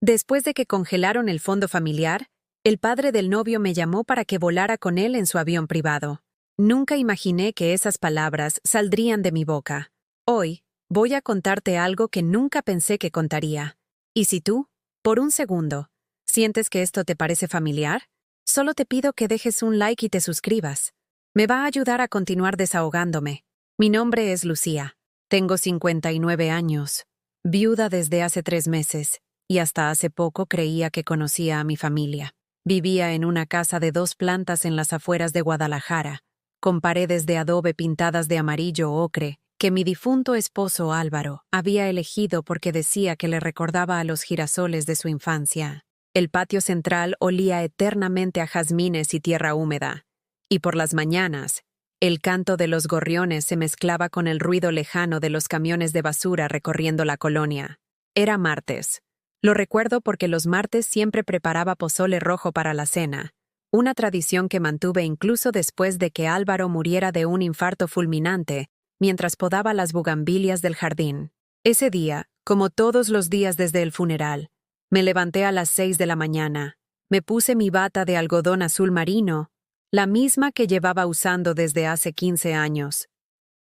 Después de que congelaron el fondo familiar, el padre del novio me llamó para que volara con él en su avión privado. Nunca imaginé que esas palabras saldrían de mi boca. Hoy, voy a contarte algo que nunca pensé que contaría. ¿Y si tú, por un segundo, sientes que esto te parece familiar? Solo te pido que dejes un like y te suscribas. Me va a ayudar a continuar desahogándome. Mi nombre es Lucía. Tengo 59 años. Viuda desde hace 3 meses, y hasta hace poco creía que conocía a mi familia. Vivía en una casa de 2 plantas en las afueras de Guadalajara, con paredes de adobe pintadas de amarillo ocre, que mi difunto esposo Álvaro había elegido porque decía que le recordaba a los girasoles de su infancia. El patio central olía eternamente a jazmines y tierra húmeda, y por las mañanas, el canto de los gorriones se mezclaba con el ruido lejano de los camiones de basura recorriendo la colonia. Era martes. Lo recuerdo porque los martes siempre preparaba pozole rojo para la cena, una tradición que mantuve incluso después de que Álvaro muriera de un infarto fulminante mientras podaba las bugambilias del jardín. Ese día, como todos los días desde el funeral, me levanté a las 6 de la mañana, me puse mi bata de algodón azul marino, la misma que llevaba usando desde hace 15 años,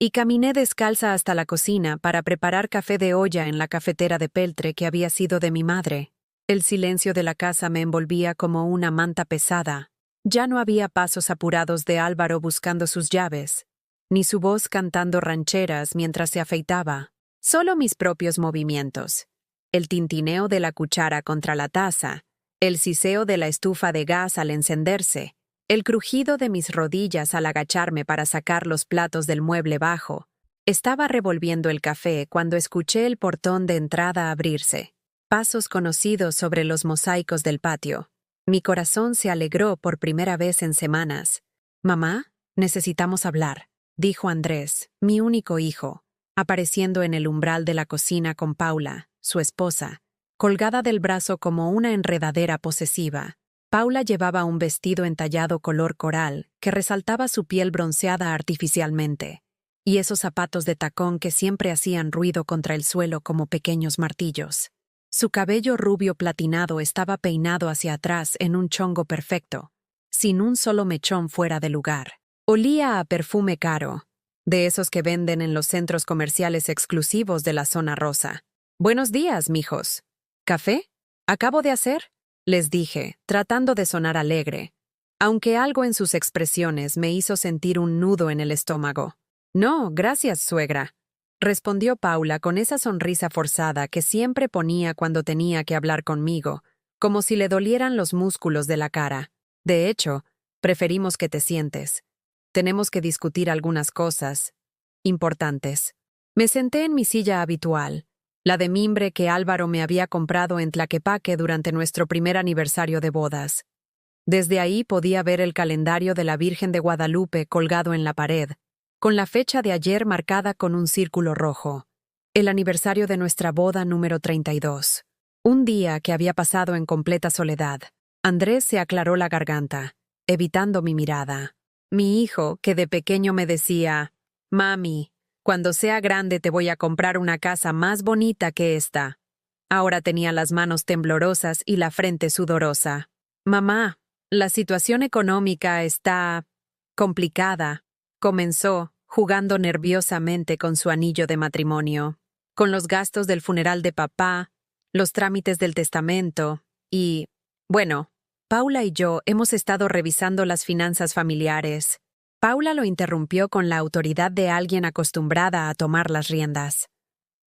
y caminé descalza hasta la cocina para preparar café de olla en la cafetera de peltre que había sido de mi madre. El silencio de la casa me envolvía como una manta pesada. Ya no había pasos apurados de Álvaro buscando sus llaves, ni su voz cantando rancheras mientras se afeitaba. Solo mis propios movimientos. El tintineo de la cuchara contra la taza, el siseo de la estufa de gas al encenderse, el crujido de mis rodillas al agacharme para sacar los platos del mueble bajo. Estaba revolviendo el café cuando escuché el portón de entrada abrirse. Pasos conocidos sobre los mosaicos del patio. Mi corazón se alegró por primera vez en semanas. «Mamá, necesitamos hablar», dijo Andrés, mi único hijo, apareciendo en el umbral de la cocina con Paula, su esposa, colgada del brazo como una enredadera posesiva. Paula llevaba un vestido entallado color coral que resaltaba su piel bronceada artificialmente, y esos zapatos de tacón que siempre hacían ruido contra el suelo como pequeños martillos. Su cabello rubio platinado estaba peinado hacia atrás en un chongo perfecto, sin un solo mechón fuera de lugar. Olía a perfume caro, de esos que venden en los centros comerciales exclusivos de la zona rosa. «Buenos días, mijos. ¿Café? Acabo de hacer», les dije, tratando de sonar alegre, aunque algo en sus expresiones me hizo sentir un nudo en el estómago. «No, gracias, suegra», respondió Paula con esa sonrisa forzada que siempre ponía cuando tenía que hablar conmigo, como si le dolieran los músculos de la cara. «De hecho, preferimos que te sientes. Tenemos que discutir algunas cosas importantes». Me senté en mi silla habitual, la de mimbre que Álvaro me había comprado en Tlaquepaque durante nuestro primer aniversario de bodas. Desde ahí podía ver el calendario de la Virgen de Guadalupe colgado en la pared, con la fecha de ayer marcada con un círculo rojo. El aniversario de nuestra boda número 32. Un día que había pasado en completa soledad. Andrés se aclaró la garganta, evitando mi mirada. Mi hijo, que de pequeño me decía, «Mami, cuando sea grande te voy a comprar una casa más bonita que esta». Ahora tenía las manos temblorosas y la frente sudorosa. «Mamá, la situación económica está complicada», comenzó, jugando nerviosamente con su anillo de matrimonio, con los gastos del funeral de papá, los trámites del testamento y, bueno, Paula y yo hemos estado revisando las finanzas familiares. Paula lo interrumpió con la autoridad de alguien acostumbrada a tomar las riendas.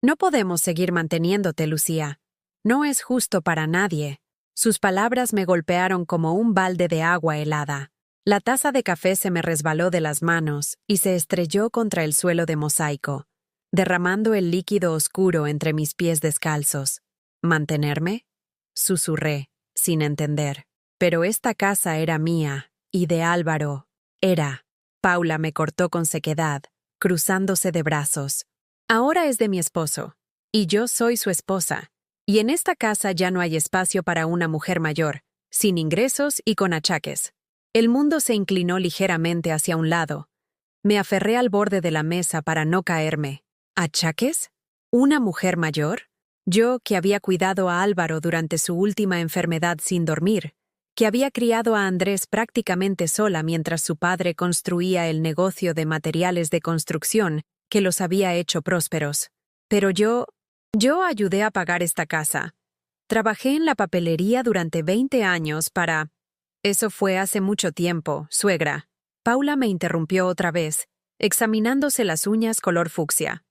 «No podemos seguir manteniéndote, Lucía. No es justo para nadie». Sus palabras me golpearon como un balde de agua helada. La taza de café se me resbaló de las manos y se estrelló contra el suelo de mosaico, derramando el líquido oscuro entre mis pies descalzos. «¿Mantenerme?», susurré, sin entender. Pero esta casa era mía, y de Álvaro. Era. Paula me cortó con sequedad, cruzándose de brazos. «Ahora es de mi esposo, y yo soy su esposa, y en esta casa ya no hay espacio para una mujer mayor, sin ingresos y con achaques». El mundo se inclinó ligeramente hacia un lado. Me aferré al borde de la mesa para no caerme. ¿Achaques? ¿Una mujer mayor? Yo, que había cuidado a Álvaro durante su última enfermedad sin dormir, que había criado a Andrés prácticamente sola mientras su padre construía el negocio de materiales de construcción que los había hecho prósperos. Pero yo ayudé a pagar esta casa. Trabajé en la papelería durante 20 años para... Eso fue hace mucho tiempo, suegra. Paula me interrumpió otra vez, examinándose las uñas color fucsia.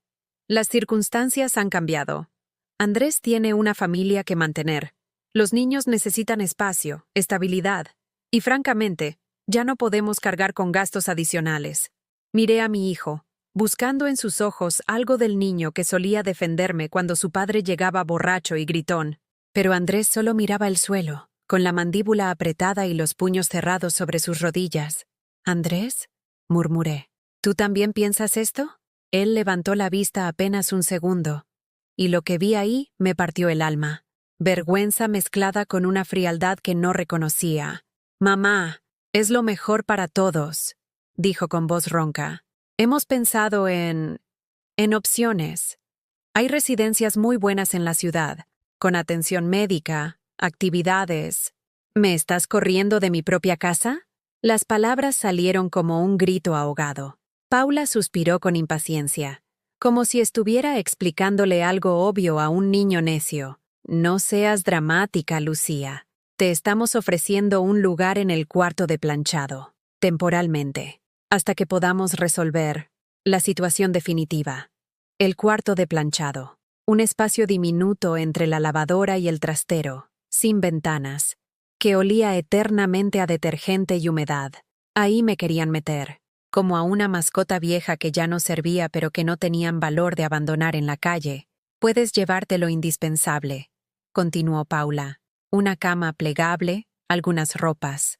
Las circunstancias han cambiado. Andrés tiene una familia que mantener. Los niños necesitan espacio, estabilidad. Y francamente, ya no podemos cargar con gastos adicionales. Miré a mi hijo, buscando en sus ojos algo del niño que solía defenderme cuando su padre llegaba borracho y gritón. Pero Andrés solo miraba el suelo, con la mandíbula apretada y los puños cerrados sobre sus rodillas. «¿Andrés?», murmuré. «¿Tú también piensas esto?». Él levantó la vista apenas un segundo, y lo que vi ahí me partió el alma. Vergüenza mezclada con una frialdad que no reconocía. «Mamá, es lo mejor para todos», dijo con voz ronca. «Hemos pensado en opciones. Hay residencias muy buenas en la ciudad, con atención médica, actividades». «¿Me estás corriendo de mi propia casa?». Las palabras salieron como un grito ahogado. Paula suspiró con impaciencia, como si estuviera explicándole algo obvio a un niño necio. «No seas dramática, Lucía. Te estamos ofreciendo un lugar en el cuarto de planchado, temporalmente, hasta que podamos resolver la situación definitiva». El cuarto de planchado. Un espacio diminuto entre la lavadora y el trastero, sin ventanas, que olía eternamente a detergente y humedad. Ahí me querían meter, como a una mascota vieja que ya no servía pero que no tenían valor de abandonar en la calle. «Puedes llevarte lo indispensable», continuó Paula. «Una cama plegable, algunas ropas.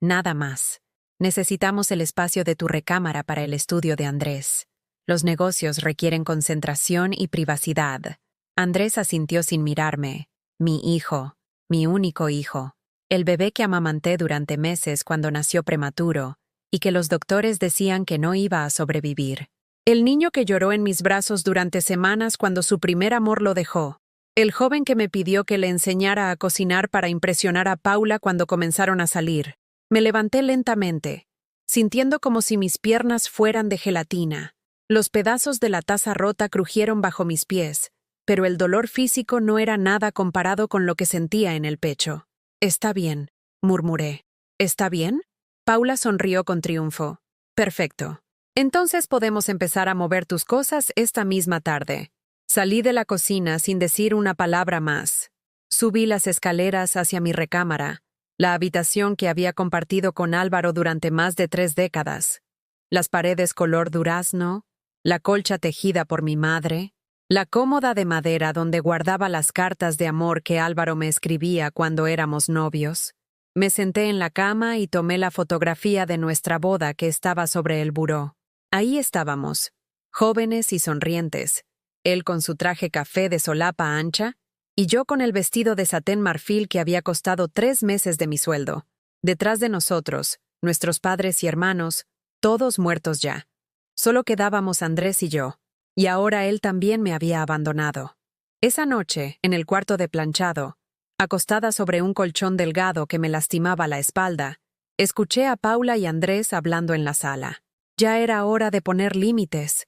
Nada más. Necesitamos el espacio de tu recámara para el estudio de Andrés. Los negocios requieren concentración y privacidad». Andrés asintió sin mirarme. «Mi hijo, mi único hijo. El bebé que amamanté durante meses cuando nació prematuro, y que los doctores decían que no iba a sobrevivir. El niño que lloró en mis brazos durante semanas cuando su primer amor lo dejó. El joven que me pidió que le enseñara a cocinar para impresionar a Paula cuando comenzaron a salir. Me levanté lentamente, sintiendo como si mis piernas fueran de gelatina. Los pedazos de la taza rota crujieron bajo mis pies, pero el dolor físico no era nada comparado con lo que sentía en el pecho. «Está bien», murmuré. «¿Está bien?». Paula sonrió con triunfo. «Perfecto. Entonces podemos empezar a mover tus cosas esta misma tarde». Salí de la cocina sin decir una palabra más. Subí las escaleras hacia mi recámara, la habitación que había compartido con Álvaro durante más de 3 décadas. Las paredes color durazno, la colcha tejida por mi madre, la cómoda de madera donde guardaba las cartas de amor que Álvaro me escribía cuando éramos novios. Me senté en la cama y tomé la fotografía de nuestra boda que estaba sobre el buró. Ahí estábamos, jóvenes y sonrientes, él con su traje café de solapa ancha y yo con el vestido de satén marfil que había costado 3 meses de mi sueldo. Detrás de nosotros, nuestros padres y hermanos, todos muertos ya. Solo quedábamos Andrés y yo. Y ahora él también me había abandonado. Esa noche, en el cuarto de planchado, acostada sobre un colchón delgado que me lastimaba la espalda, escuché a Paula y Andrés hablando en la sala. «Ya era hora de poner límites»,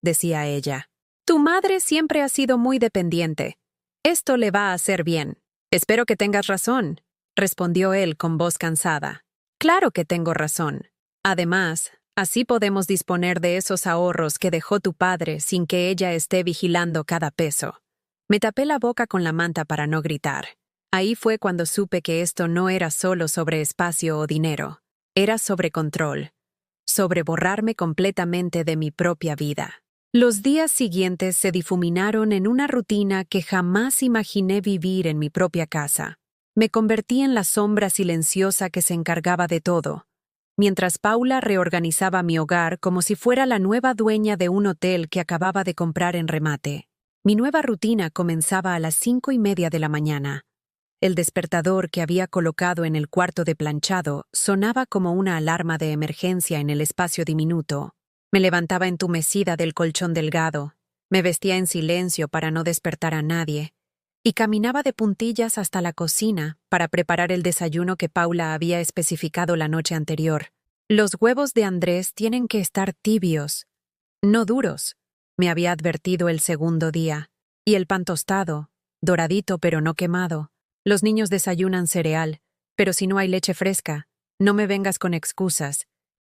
decía ella. «Tu madre siempre ha sido muy dependiente. Esto le va a hacer bien». «Espero que tengas razón», respondió él con voz cansada. «Claro que tengo razón. Además, así podemos disponer de esos ahorros que dejó tu padre sin que ella esté vigilando cada peso». Me tapé la boca con la manta para no gritar. Ahí fue cuando supe que esto no era solo sobre espacio o dinero. Era sobre control. Sobre borrarme completamente de mi propia vida. Los días siguientes se difuminaron en una rutina que jamás imaginé vivir en mi propia casa. Me convertí en la sombra silenciosa que se encargaba de todo, mientras Paula reorganizaba mi hogar como si fuera la nueva dueña de un hotel que acababa de comprar en remate. Mi nueva rutina comenzaba a las 5:30 de la mañana. El despertador que había colocado en el cuarto de planchado sonaba como una alarma de emergencia en el espacio diminuto. Me levantaba entumecida del colchón delgado, me vestía en silencio para no despertar a nadie, y caminaba de puntillas hasta la cocina para preparar el desayuno que Paula había especificado la noche anterior. Los huevos de Andrés tienen que estar tibios, no duros, me había advertido el segundo día. Y el pan tostado, doradito pero no quemado. Los niños desayunan cereal, pero si no hay leche fresca, no me vengas con excusas.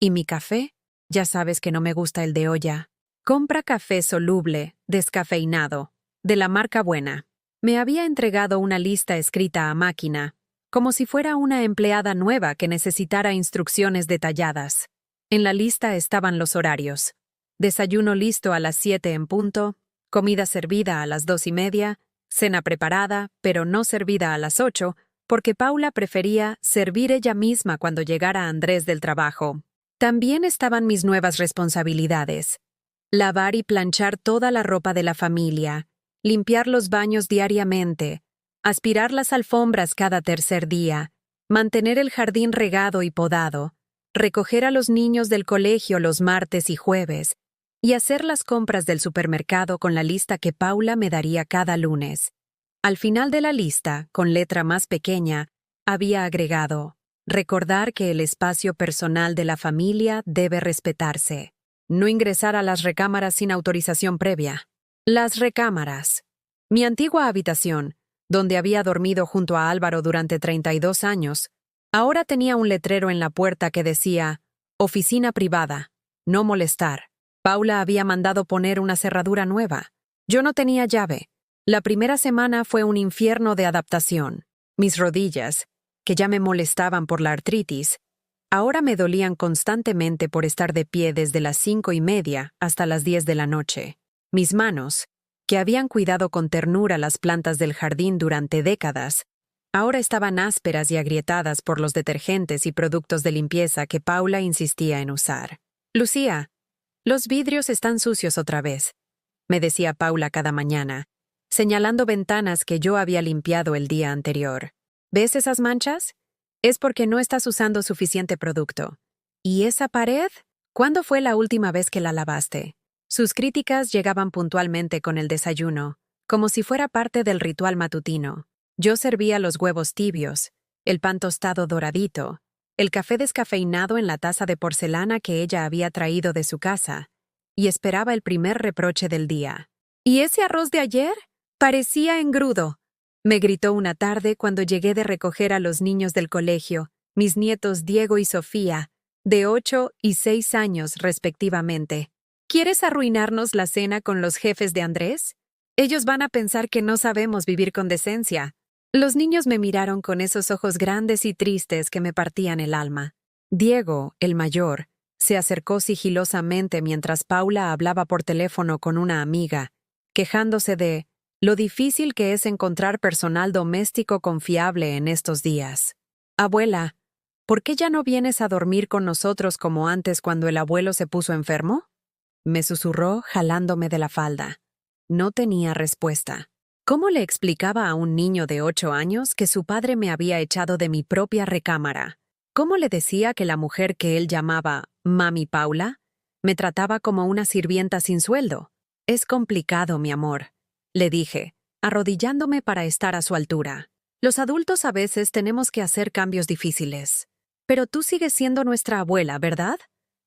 ¿Y mi café? Ya sabes que no me gusta el de olla. Compra café soluble, descafeinado, de la marca buena. Me había entregado una lista escrita a máquina, como si fuera una empleada nueva que necesitara instrucciones detalladas. En la lista estaban los horarios. Desayuno listo a las 7 en punto, comida servida a las 2:30, cena preparada, pero no servida a las 8, porque Paula prefería servir ella misma cuando llegara Andrés del trabajo. También estaban mis nuevas responsabilidades: lavar y planchar toda la ropa de la familia, limpiar los baños diariamente, aspirar las alfombras cada tercer día, mantener el jardín regado y podado, recoger a los niños del colegio los martes y jueves, y hacer las compras del supermercado con la lista que Paula me daría cada lunes. Al final de la lista, con letra más pequeña, había agregado: recordar que el espacio personal de la familia debe respetarse. No ingresar a las recámaras sin autorización previa. Las recámaras. Mi antigua habitación, donde había dormido junto a Álvaro durante 32 años, ahora tenía un letrero en la puerta que decía: oficina privada, no molestar. Paula había mandado poner una cerradura nueva. Yo no tenía llave. La primera semana fue un infierno de adaptación. Mis rodillas, que ya me molestaban por la artritis, ahora me dolían constantemente por estar de pie desde las 5:30 hasta las 10 de la noche. Mis manos, que habían cuidado con ternura las plantas del jardín durante décadas, ahora estaban ásperas y agrietadas por los detergentes y productos de limpieza que Paula insistía en usar. «Lucía, los vidrios están sucios otra vez», me decía Paula cada mañana, señalando ventanas que yo había limpiado el día anterior. «¿Ves esas manchas? Es porque no estás usando suficiente producto. ¿Y esa pared? ¿Cuándo fue la última vez que la lavaste?». Sus críticas llegaban puntualmente con el desayuno, como si fuera parte del ritual matutino. Yo servía los huevos tibios, el pan tostado doradito, el café descafeinado en la taza de porcelana que ella había traído de su casa, y esperaba el primer reproche del día. «¿Y ese arroz de ayer? Parecía engrudo», me gritó una tarde cuando llegué de recoger a los niños del colegio, mis nietos Diego y Sofía, de 8 y 6 años respectivamente. «¿Quieres arruinarnos la cena con los jefes de Andrés? Ellos van a pensar que no sabemos vivir con decencia». Los niños me miraron con esos ojos grandes y tristes que me partían el alma. Diego, el mayor, se acercó sigilosamente mientras Paula hablaba por teléfono con una amiga, quejándose de lo difícil que es encontrar personal doméstico confiable en estos días. «Abuela, ¿por qué ya no vienes a dormir con nosotros como antes cuando el abuelo se puso enfermo?», me susurró jalándome de la falda. No tenía respuesta. ¿Cómo le explicaba a un niño de 8 años que su padre me había echado de mi propia recámara? ¿Cómo le decía que la mujer que él llamaba Mami Paula me trataba como una sirvienta sin sueldo? «Es complicado, mi amor», le dije, arrodillándome para estar a su altura. «Los adultos a veces tenemos que hacer cambios difíciles». «Pero tú sigues siendo nuestra abuela, ¿verdad?»,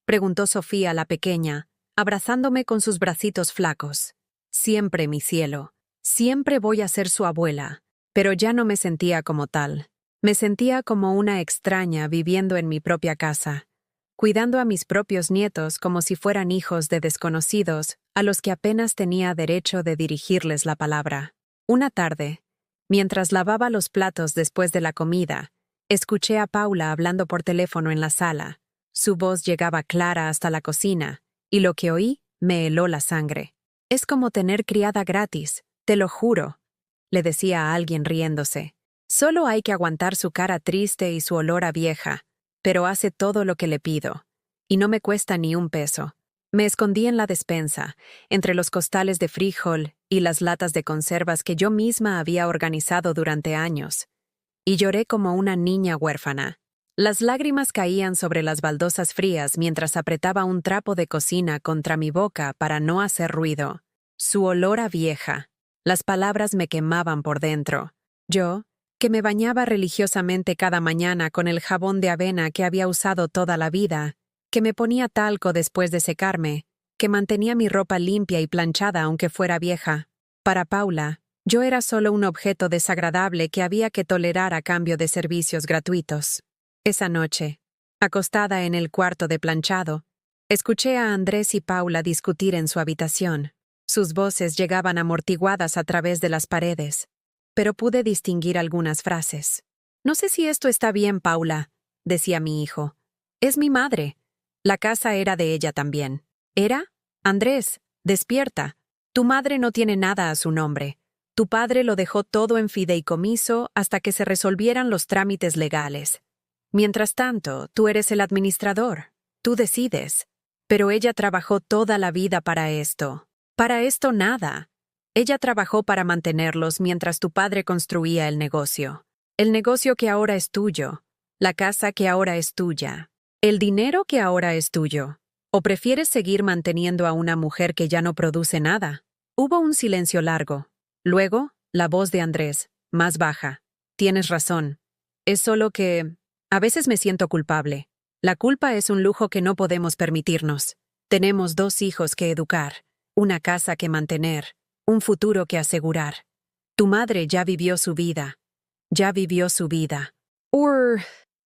preguntó Sofía la pequeña, abrazándome con sus bracitos flacos. «Siempre, mi cielo. Siempre voy a ser su abuela». Pero ya no me sentía como tal. Me sentía como una extraña viviendo en mi propia casa, cuidando a mis propios nietos como si fueran hijos de desconocidos a los que apenas tenía derecho de dirigirles la palabra. Una tarde, mientras lavaba los platos después de la comida, escuché a Paula hablando por teléfono en la sala. Su voz llegaba clara hasta la cocina, y lo que oí me heló la sangre. «Es como tener criada gratis, te lo juro», le decía a alguien riéndose. «Solo hay que aguantar su cara triste y su olor a vieja, pero hace todo lo que le pido. Y no me cuesta ni un peso». Me escondí en la despensa, entre los costales de frijol y las latas de conservas que yo misma había organizado durante años, y lloré como una niña huérfana. Las lágrimas caían sobre las baldosas frías mientras apretaba un trapo de cocina contra mi boca para no hacer ruido. Su olor a vieja. Las palabras me quemaban por dentro. Yo, que me bañaba religiosamente cada mañana con el jabón de avena que había usado toda la vida, que me ponía talco después de secarme, que mantenía mi ropa limpia y planchada aunque fuera vieja. Para Paula, yo era solo un objeto desagradable que había que tolerar a cambio de servicios gratuitos. Esa noche, acostada en el cuarto de planchado, escuché a Andrés y Paula discutir en su habitación. Sus voces llegaban amortiguadas a través de las paredes, pero pude distinguir algunas frases. «No sé si esto está bien, Paula», decía mi hijo. «Es mi madre. La casa era de ella también». «¿Era? Andrés, despierta. Tu madre no tiene nada a su nombre. Tu padre lo dejó todo en fideicomiso hasta que se resolvieran los trámites legales. Mientras tanto, tú eres el administrador. Tú decides. Pero ella trabajó toda la vida para esto. Para esto nada. Ella trabajó para mantenerlos mientras tu padre construía el negocio. El negocio que ahora es tuyo. La casa que ahora es tuya. El dinero que ahora es tuyo. ¿O prefieres seguir manteniendo a una mujer que ya no produce nada?» Hubo un silencio largo. Luego, la voz de Andrés, más baja. «Tienes razón. Es solo que a veces me siento culpable. La culpa es un lujo que no podemos permitirnos. Tenemos 2 hijos que educar, una casa que mantener, un futuro que asegurar. Tu madre ya vivió su vida. Ya vivió su vida.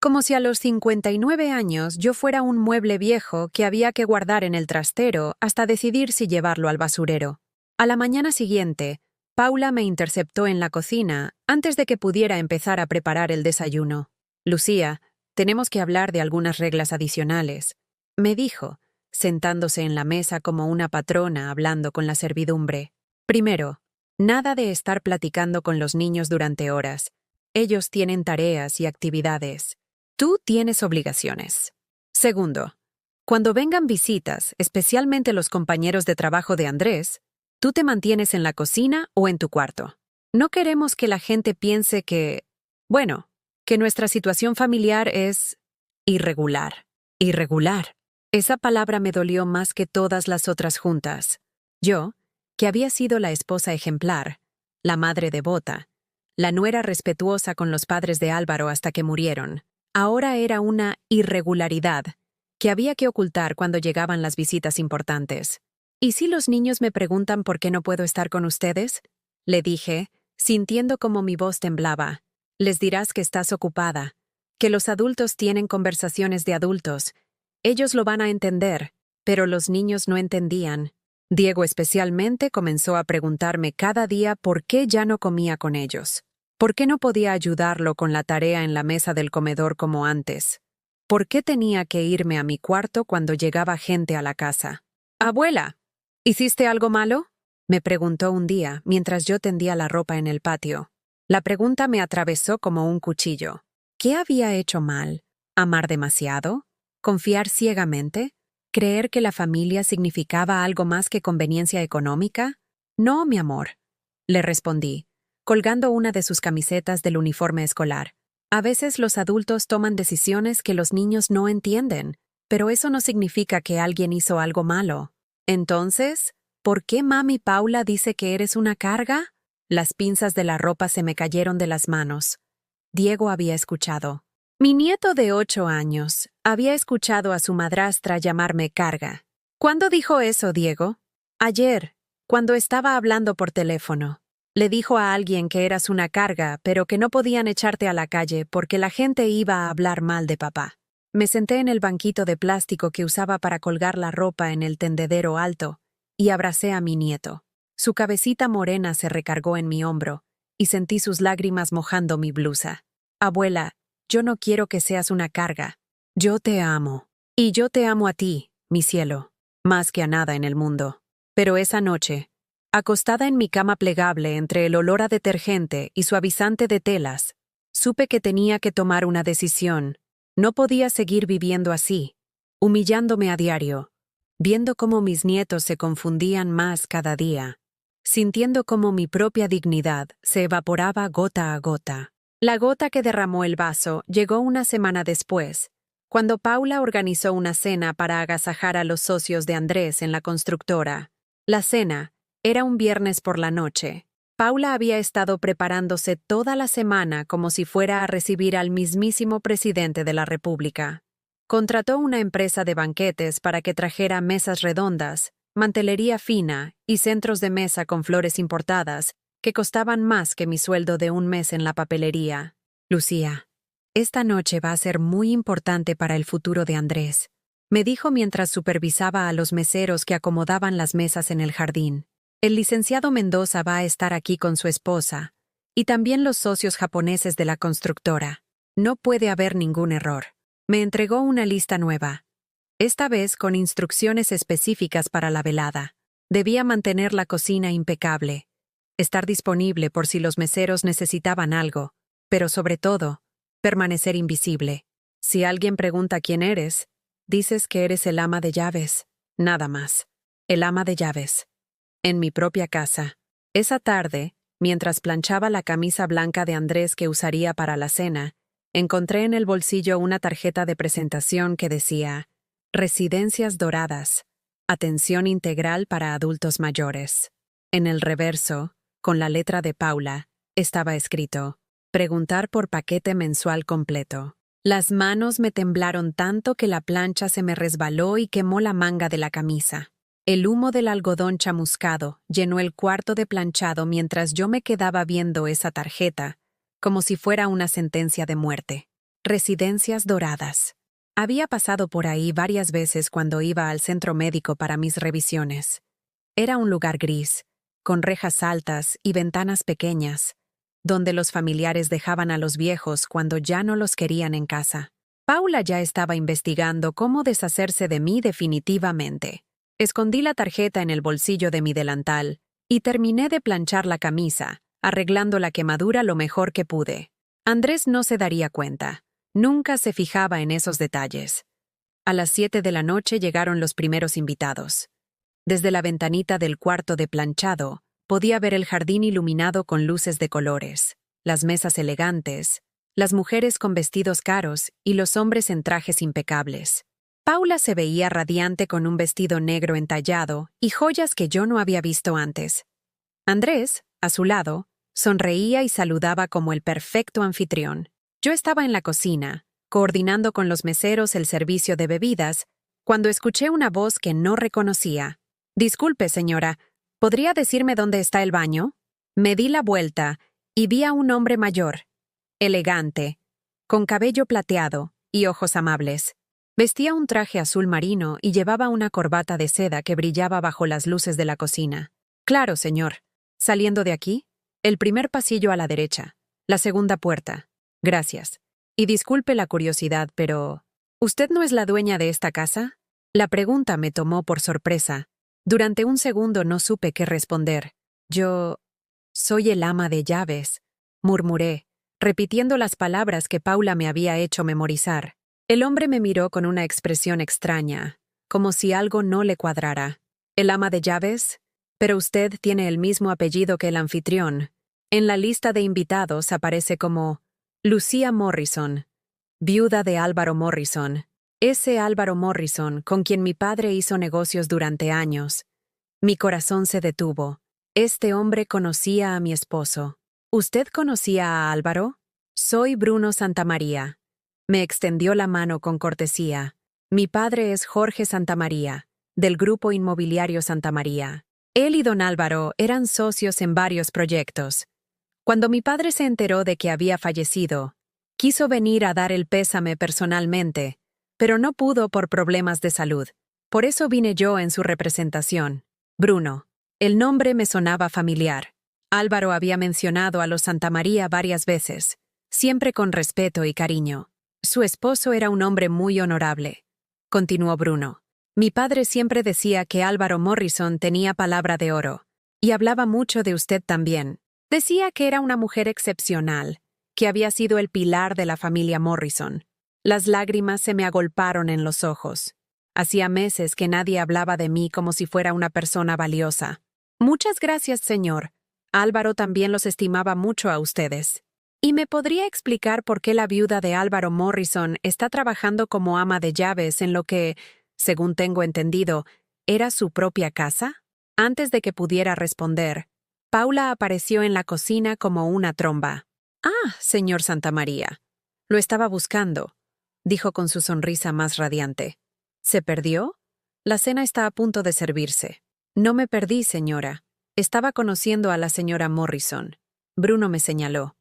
Como si a los 59 años yo fuera un mueble viejo que había que guardar en el trastero hasta decidir si llevarlo al basurero. A la mañana siguiente, Paula me interceptó en la cocina antes de que pudiera empezar a preparar el desayuno. «Lucía, tenemos que hablar de algunas reglas adicionales», me dijo, sentándose en la mesa como una patrona hablando con la servidumbre. «Primero, nada de estar platicando con los niños durante horas. Ellos tienen tareas y actividades. Tú tienes obligaciones. Segundo, cuando vengan visitas, especialmente los compañeros de trabajo de Andrés, tú te mantienes en la cocina o en tu cuarto. No queremos que la gente piense que nuestra situación familiar es irregular. Irregular. Esa palabra me dolió más que todas las otras juntas. Yo, que había sido la esposa ejemplar, la madre devota, la nuera respetuosa con los padres de Álvaro hasta que murieron, ahora era una irregularidad que había que ocultar cuando llegaban las visitas importantes. «¿Y si los niños me preguntan por qué no puedo estar con ustedes?», le dije, sintiendo como mi voz temblaba. «Les dirás que estás ocupada, que los adultos tienen conversaciones de adultos. Ellos lo van a entender, pero los niños no entendían. Diego especialmente comenzó a preguntarme cada día por qué ya no comía con ellos. ¿Por qué no podía ayudarlo con la tarea en la mesa del comedor como antes? ¿Por qué tenía que irme a mi cuarto cuando llegaba gente a la casa? «Abuela, ¿hiciste algo malo?», me preguntó un día mientras yo tendía la ropa en el patio. La pregunta me atravesó como un cuchillo. ¿Qué había hecho mal? ¿Amar demasiado? ¿Confiar ciegamente? ¿Creer que la familia significaba algo más que conveniencia económica? «No, mi amor», le respondí, colgando una de sus camisetas del uniforme escolar. «A veces los adultos toman decisiones que los niños no entienden, pero eso no significa que alguien hizo algo malo. Entonces, ¿por qué mami Paula dice que eres una carga?» Las pinzas de la ropa se me cayeron de las manos. Diego había escuchado. Mi nieto de 8 años había escuchado a su madrastra llamarme carga. «¿Cuándo dijo eso, Diego?» «Ayer, cuando estaba hablando por teléfono. Le dijo a alguien que eras una carga, pero que no podían echarte a la calle porque la gente iba a hablar mal de papá». Me senté en el banquito de plástico que usaba para colgar la ropa en el tendedero alto y abracé a mi nieto. Su cabecita morena se recargó en mi hombro y sentí sus lágrimas mojando mi blusa. «Abuela, yo no quiero que seas una carga. Yo te amo. Y yo te amo a ti, mi cielo, más que a nada en el mundo». Pero esa noche, acostada en mi cama plegable entre el olor a detergente y suavizante de telas, supe que tenía que tomar una decisión. No podía seguir viviendo así, humillándome a diario, viendo cómo mis nietos se confundían más cada día, sintiendo cómo mi propia dignidad se evaporaba gota a gota. La gota que derramó el vaso llegó una semana después, cuando Paula organizó una cena para agasajar a los socios de Andrés en la constructora. La cena era un viernes por la noche. Paula había estado preparándose toda la semana como si fuera a recibir al mismísimo presidente de la República. Contrató una empresa de banquetes para que trajera mesas redondas, mantelería fina y centros de mesa con flores importadas, que costaban más que mi sueldo de un mes en la papelería. Lucía, esta noche va a ser muy importante para el futuro de Andrés, me dijo mientras supervisaba a los meseros que acomodaban las mesas en el jardín. El licenciado Mendoza va a estar aquí con su esposa, y también los socios japoneses de la constructora. No puede haber ningún error. Me entregó una lista nueva, esta vez con instrucciones específicas para la velada. Debía mantener la cocina impecable, estar disponible por si los meseros necesitaban algo, pero sobre todo, permanecer invisible. Si alguien pregunta quién eres, dices que eres el ama de llaves. Nada más. El ama de llaves. En mi propia casa. Esa tarde, mientras planchaba la camisa blanca de Andrés que usaría para la cena, encontré en el bolsillo una tarjeta de presentación que decía: Residencias Doradas. Atención integral para adultos mayores. En el reverso, con la letra de Paula, estaba escrito: preguntar por paquete mensual completo. Las manos me temblaron tanto que la plancha se me resbaló y quemó la manga de la camisa. El humo del algodón chamuscado llenó el cuarto de planchado mientras yo me quedaba viendo esa tarjeta, como si fuera una sentencia de muerte. Residencias Doradas. Había pasado por ahí varias veces cuando iba al centro médico para mis revisiones. Era un lugar gris, con rejas altas y ventanas pequeñas, donde los familiares dejaban a los viejos cuando ya no los querían en casa. Paula ya estaba investigando cómo deshacerse de mí definitivamente. Escondí la tarjeta en el bolsillo de mi delantal y terminé de planchar la camisa, arreglando la quemadura lo mejor que pude. Andrés no se daría cuenta. Nunca se fijaba en esos detalles. A las 7 de la noche llegaron los primeros invitados. Desde la ventanita del cuarto de planchado, podía ver el jardín iluminado con luces de colores, las mesas elegantes, las mujeres con vestidos caros y los hombres en trajes impecables. Paula se veía radiante con un vestido negro entallado y joyas que yo no había visto antes. Andrés, a su lado, sonreía y saludaba como el perfecto anfitrión. Yo estaba en la cocina, coordinando con los meseros el servicio de bebidas, cuando escuché una voz que no reconocía. «Disculpe, señora, ¿podría decirme dónde está el baño?» Me di la vuelta y vi a un hombre mayor, elegante, con cabello plateado y ojos amables. Vestía un traje azul marino y llevaba una corbata de seda que brillaba bajo las luces de la cocina. «Claro, señor. Saliendo de aquí, el primer pasillo a la derecha, la segunda puerta. Gracias. Y disculpe la curiosidad, pero ¿usted no es la dueña de esta casa?» La pregunta me tomó por sorpresa. Durante un segundo no supe qué responder. «Yo soy el ama de llaves», murmuré, repitiendo las palabras que Paula me había hecho memorizar. El hombre me miró con una expresión extraña, como si algo no le cuadrara. «¿El ama de llaves? Pero usted tiene el mismo apellido que el anfitrión. En la lista de invitados aparece como Lucía Morrison, viuda de Álvaro Morrison. Ese Álvaro Morrison, con quien mi padre hizo negocios durante años». Mi corazón se detuvo. Este hombre conocía a mi esposo. «¿Usted conocía a Álvaro?» «Soy Bruno Santamaría». Me extendió la mano con cortesía. «Mi padre es Jorge Santamaría, del Grupo Inmobiliario Santamaría. Él y don Álvaro eran socios en varios proyectos. Cuando mi padre se enteró de que había fallecido, quiso venir a dar el pésame personalmente, pero no pudo por problemas de salud. Por eso vine yo en su representación. Bruno». El nombre me sonaba familiar. Álvaro había mencionado a los Santamaría varias veces, siempre con respeto y cariño. «Su esposo era un hombre muy honorable», continuó Bruno. «Mi padre siempre decía que Álvaro Morrison tenía palabra de oro, y hablaba mucho de usted también. Decía que era una mujer excepcional, que había sido el pilar de la familia Morrison». Las lágrimas se me agolparon en los ojos. Hacía meses que nadie hablaba de mí como si fuera una persona valiosa. «Muchas gracias, señor. Álvaro también los estimaba mucho a ustedes». «¿Y me podría explicar por qué la viuda de Álvaro Morrison está trabajando como ama de llaves en lo que, según tengo entendido, era su propia casa?» Antes de que pudiera responder, Paula apareció en la cocina como una tromba. «Ah, señor Santamaría. Lo estaba buscando», dijo con su sonrisa más radiante. «¿Se perdió? La cena está a punto de servirse». «No me perdí, señora. Estaba conociendo a la señora Morrison». Bruno me señaló.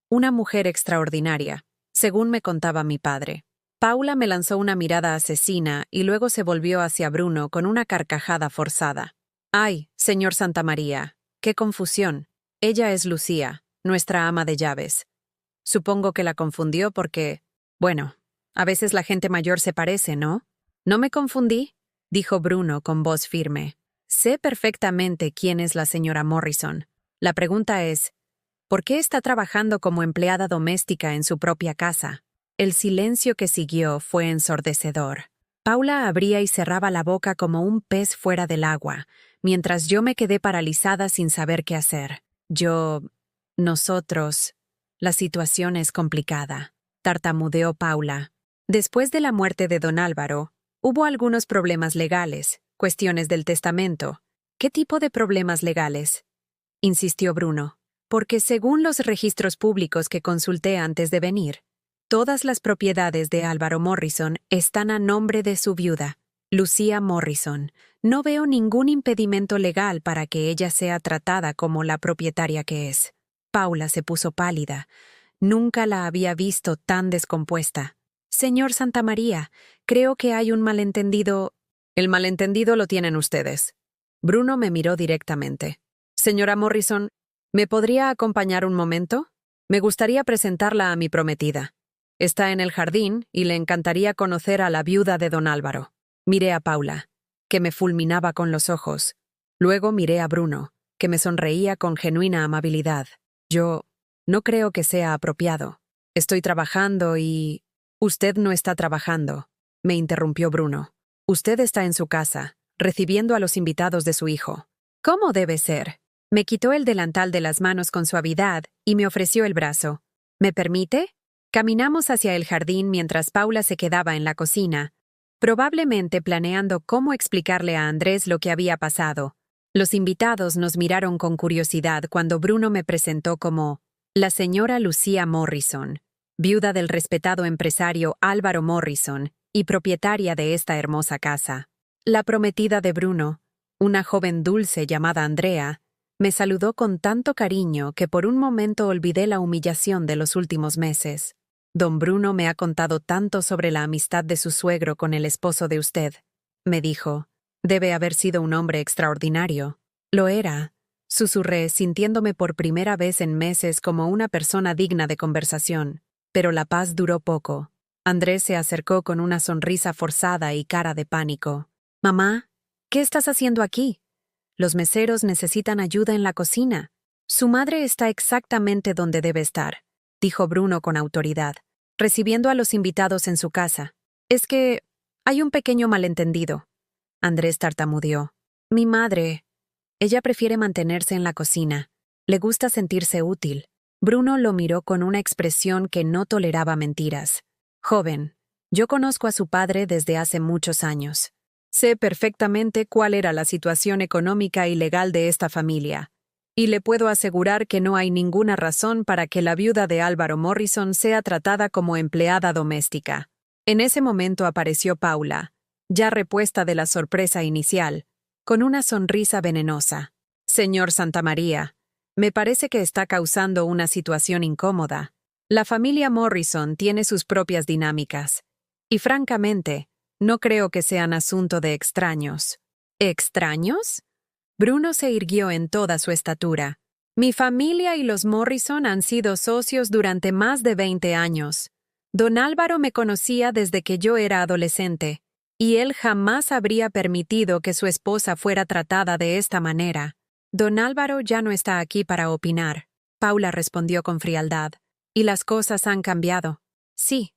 «Una mujer extraordinaria, según me contaba mi padre». Paula me lanzó una mirada asesina y luego se volvió hacia Bruno con una carcajada forzada. «Ay, señor Santamaría, qué confusión. Ella es Lucía, nuestra ama de llaves. Supongo que la confundió porque, bueno, a veces la gente mayor se parece, ¿no?» «No me confundí», dijo Bruno con voz firme. «Sé perfectamente quién es la señora Morrison. La pregunta es, ¿por qué está trabajando como empleada doméstica en su propia casa?» El silencio que siguió fue ensordecedor. Paula abría y cerraba la boca como un pez fuera del agua, mientras yo me quedé paralizada sin saber qué hacer. Nosotros... La situación es complicada, tartamudeó Paula. Después de la muerte de don Álvaro, hubo algunos problemas legales, cuestiones del testamento. ¿Qué tipo de problemas legales?, insistió Bruno. Porque según los registros públicos que consulté antes de venir, todas las propiedades de Álvaro Morrison están a nombre de su viuda, Lucía Morrison. No veo ningún impedimento legal para que ella sea tratada como la propietaria que es. Paula se puso pálida. Nunca la había visto tan descompuesta. «Señor Santamaría, creo que hay un malentendido». «El malentendido lo tienen ustedes». Bruno me miró directamente. «Señora Morrison, ¿me podría acompañar un momento? Me gustaría presentarla a mi prometida. Está en el jardín y le encantaría conocer a la viuda de don Álvaro». Miré a Paula, que me fulminaba con los ojos. Luego miré a Bruno, que me sonreía con genuina amabilidad. «Yo no creo que sea apropiado. Estoy trabajando y...» «Usted no está trabajando», me interrumpió Bruno. «Usted está en su casa, recibiendo a los invitados de su hijo». «¿Cómo debe ser?» Me quitó el delantal de las manos con suavidad y me ofreció el brazo. «¿Me permite?» Caminamos hacia el jardín mientras Paula se quedaba en la cocina, probablemente planeando cómo explicarle a Andrés lo que había pasado. Los invitados nos miraron con curiosidad cuando Bruno me presentó como la señora Lucía Morrison, viuda del respetado empresario Álvaro Morrison y propietaria de esta hermosa casa. La prometida de Bruno, una joven dulce llamada Andrea, me saludó con tanto cariño que por un momento olvidé la humillación de los últimos meses. «Don Bruno me ha contado tanto sobre la amistad de su suegro con el esposo de usted», me dijo. «Debe haber sido un hombre extraordinario». «Lo era», susurré, sintiéndome por primera vez en meses como una persona digna de conversación. Pero la paz duró poco. Andrés se acercó con una sonrisa forzada y cara de pánico. «Mamá, ¿qué estás haciendo aquí? Los meseros necesitan ayuda en la cocina». «Su madre está exactamente donde debe estar», dijo Bruno con autoridad, «recibiendo a los invitados en su casa. Es que hay un pequeño malentendido». Andrés tartamudeó. «Mi madre. Ella prefiere mantenerse en la cocina. Le gusta sentirse útil». Bruno lo miró con una expresión que no toleraba mentiras. «Joven, yo conozco a su padre desde hace muchos años. Sé perfectamente cuál era la situación económica y legal de esta familia. Y le puedo asegurar que no hay ninguna razón para que la viuda de Álvaro Morrison sea tratada como empleada doméstica». En ese momento apareció Paula, ya repuesta de la sorpresa inicial, con una sonrisa venenosa. «Señor Santamaría, me parece que está causando una situación incómoda. La familia Morrison tiene sus propias dinámicas. Y francamente, no creo que sean asunto de extraños». «¿Extraños?». Bruno se irguió en toda su estatura. «Mi familia y los Morrison han sido socios durante más de 20 años. Don Álvaro me conocía desde que yo era adolescente, y él jamás habría permitido que su esposa fuera tratada de esta manera. Don Álvaro ya no está aquí para opinar». Paula respondió con frialdad. «¿Y las cosas han cambiado?». «Sí,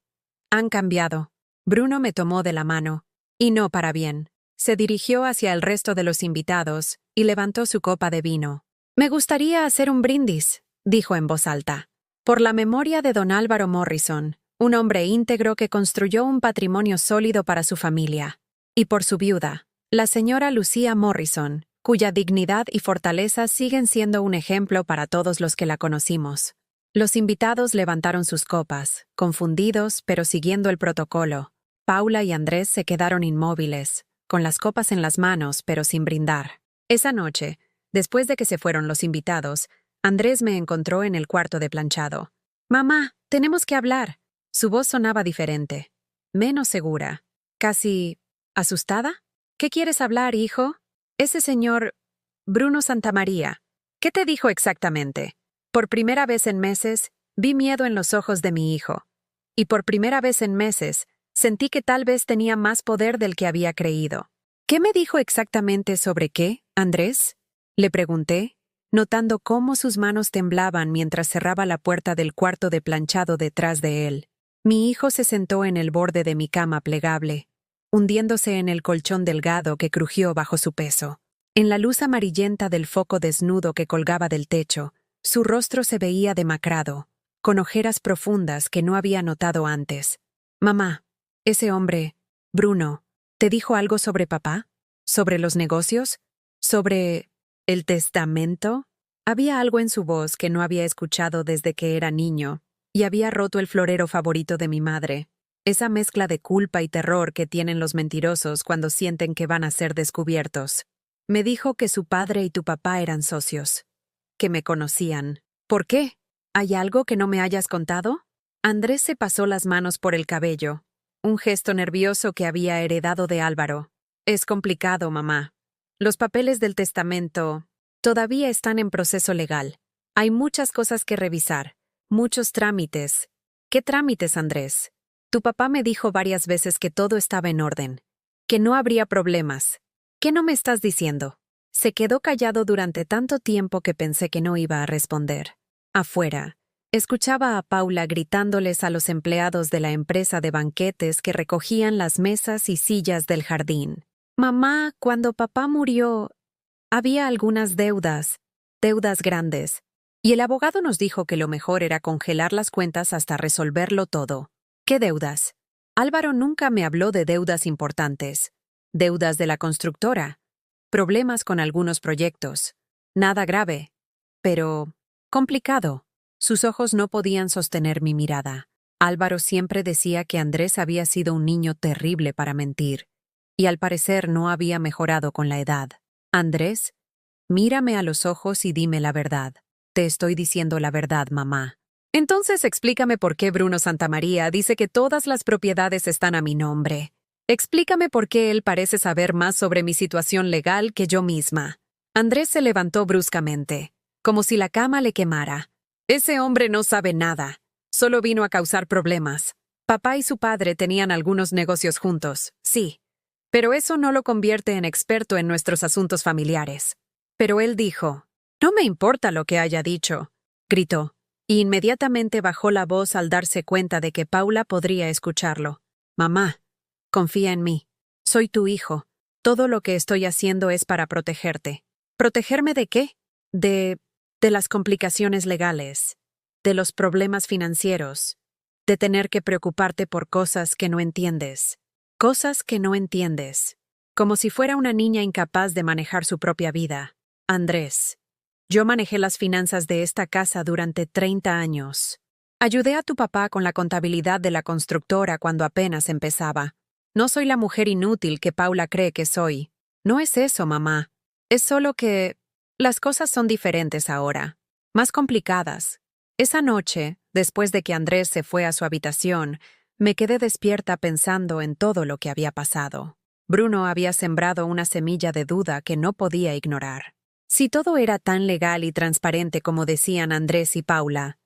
han cambiado». Bruno me tomó de la mano. Y no para bien. Se dirigió hacia el resto de los invitados y levantó su copa de vino. «Me gustaría hacer un brindis», dijo en voz alta, «por la memoria de don Álvaro Morrison, un hombre íntegro que construyó un patrimonio sólido para su familia, y por su viuda, la señora Lucía Morrison, cuya dignidad y fortaleza siguen siendo un ejemplo para todos los que la conocimos. Los invitados levantaron sus copas, confundidos pero siguiendo el protocolo. Paula y Andrés se quedaron inmóviles, con las copas en las manos pero sin brindar. Esa noche, después de que se fueron los invitados, Andrés me encontró en el cuarto de planchado. «Mamá, tenemos que hablar». Su voz sonaba diferente, menos segura, casi asustada. «¿Qué quieres hablar, hijo?» «Ese señor Bruno Santamaría. ¿Qué te dijo exactamente?» Por primera vez en meses, vi miedo en los ojos de mi hijo. Y por primera vez en meses, sentí que tal vez tenía más poder del que había creído. «¿Qué me dijo exactamente sobre qué, Andrés?», le pregunté, notando cómo sus manos temblaban mientras cerraba la puerta del cuarto de planchado detrás de él. Mi hijo se sentó en el borde de mi cama plegable, hundiéndose en el colchón delgado que crujió bajo su peso. En la luz amarillenta del foco desnudo que colgaba del techo, su rostro se veía demacrado, con ojeras profundas que no había notado antes. «Mamá, ese hombre, Bruno, ¿te dijo algo sobre papá? ¿Sobre los negocios? ¿Sobre el testamento?» Había algo en su voz que no había escuchado desde que era niño, y había roto el florero favorito de mi madre. Esa mezcla de culpa y terror que tienen los mentirosos cuando sienten que van a ser descubiertos. Me dijo que su padre y tu papá eran socios, que me conocían. «¿Por qué? ¿Hay algo que no me hayas contado?» Andrés se pasó las manos por el cabello, un gesto nervioso que había heredado de Álvaro. «Es complicado, mamá. Los papeles del testamento todavía están en proceso legal. Hay muchas cosas que revisar, muchos trámites». «¿Qué trámites, Andrés?» «Tu papá me dijo varias veces que todo estaba en orden, que no habría problemas. ¿Qué no me estás diciendo?» Se quedó callado durante tanto tiempo que pensé que no iba a responder. Afuera, escuchaba a Paula gritándoles a los empleados de la empresa de banquetes que recogían las mesas y sillas del jardín. «Mamá, cuando papá murió, había algunas deudas grandes, y el abogado nos dijo que lo mejor era congelar las cuentas hasta resolverlo todo». «¿Qué deudas?» Álvaro nunca me habló de deudas importantes. «Deudas de la constructora. Problemas con algunos proyectos. Nada grave, pero complicado». Sus ojos no podían sostener mi mirada. Álvaro siempre decía que Andrés había sido un niño terrible para mentir, y al parecer no había mejorado con la edad. «Andrés, mírame a los ojos y dime la verdad». «Te estoy diciendo la verdad, mamá». «Entonces explícame por qué Bruno Santamaría dice que todas las propiedades están a mi nombre. Explícame por qué él parece saber más sobre mi situación legal que yo misma». Andrés se levantó bruscamente, como si la cama le quemara. «Ese hombre no sabe nada. Solo vino a causar problemas. Papá y su padre tenían algunos negocios juntos, sí, pero eso no lo convierte en experto en nuestros asuntos familiares». Pero él dijo, «No me importa lo que haya dicho», gritó, y inmediatamente bajó la voz al darse cuenta de que Paula podría escucharlo. «Mamá, confía en mí. Soy tu hijo. Todo lo que estoy haciendo es para protegerte». «¿Protegerme de qué?» De las complicaciones legales, de los problemas financieros, de tener que preocuparte por cosas que no entiendes. Cosas que no entiendes. Como si fuera una niña incapaz de manejar su propia vida. «Andrés, yo manejé las finanzas de esta casa durante 30 años. Ayudé a tu papá con la contabilidad de la constructora cuando apenas empezaba. No soy la mujer inútil que Paula cree que soy. No es eso, mamá. Es solo que las cosas son diferentes ahora, más complicadas». Esa noche, después de que Andrés se fue a su habitación, me quedé despierta pensando en todo lo que había pasado. Bruno había sembrado una semilla de duda que no podía ignorar. Si todo era tan legal y transparente como decían Andrés y Paula,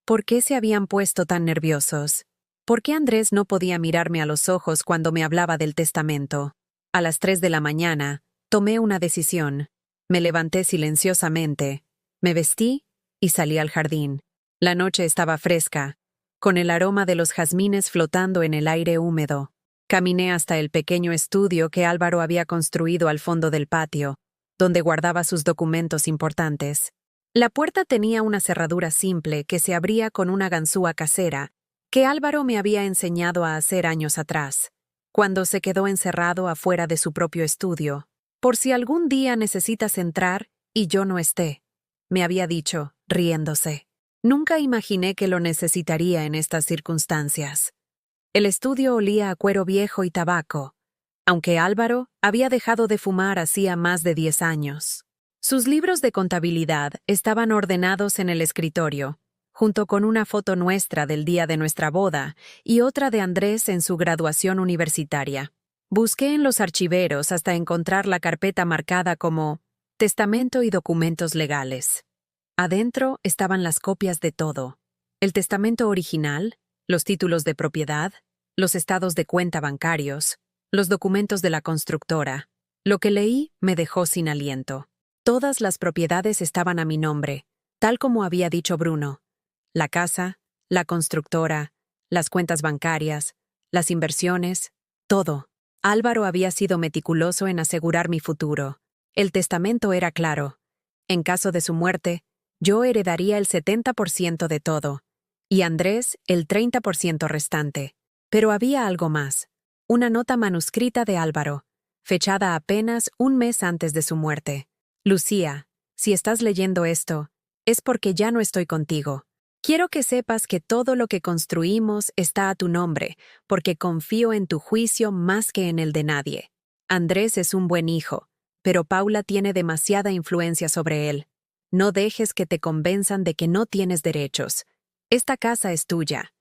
¿por qué se habían puesto tan nerviosos? ¿Por qué Andrés no podía mirarme a los ojos cuando me hablaba del testamento? A las 3 de la mañana, tomé una decisión. Me levanté silenciosamente, me vestí y salí al jardín. La noche estaba fresca, con el aroma de los jazmines flotando en el aire húmedo. Caminé hasta el pequeño estudio que Álvaro había construido al fondo del patio, donde guardaba sus documentos importantes. La puerta tenía una cerradura simple que se abría con una ganzúa casera, que Álvaro me había enseñado a hacer años atrás, cuando se quedó encerrado afuera de su propio estudio. Por si algún día necesitas entrar y yo no esté, me había dicho, riéndose. Nunca imaginé que lo necesitaría en estas circunstancias. El estudio olía a cuero viejo y tabaco, aunque Álvaro había dejado de fumar hacía más de 10 años. Sus libros de contabilidad estaban ordenados en el escritorio, junto con una foto nuestra del día de nuestra boda y otra de Andrés en su graduación universitaria. Busqué en los archiveros hasta encontrar la carpeta marcada como Testamento y documentos legales. Adentro estaban las copias de todo: el testamento original, los títulos de propiedad, los estados de cuenta bancarios, los documentos de la constructora. Lo que leí me dejó sin aliento. Todas las propiedades estaban a mi nombre, tal como había dicho Bruno. La casa, la constructora, las cuentas bancarias, las inversiones, todo. Álvaro había sido meticuloso en asegurar mi futuro. El testamento era claro. En caso de su muerte, yo heredaría el 70% de todo, y Andrés el 30% restante. Pero había algo más. Una nota manuscrita de Álvaro, fechada apenas un mes antes de su muerte. Lucía, si estás leyendo esto, es porque ya no estoy contigo. Quiero que sepas que todo lo que construimos está a tu nombre, porque confío en tu juicio más que en el de nadie. Andrés es un buen hijo, pero Paula tiene demasiada influencia sobre él. No dejes que te convenzan de que no tienes derechos. Esta casa es tuya.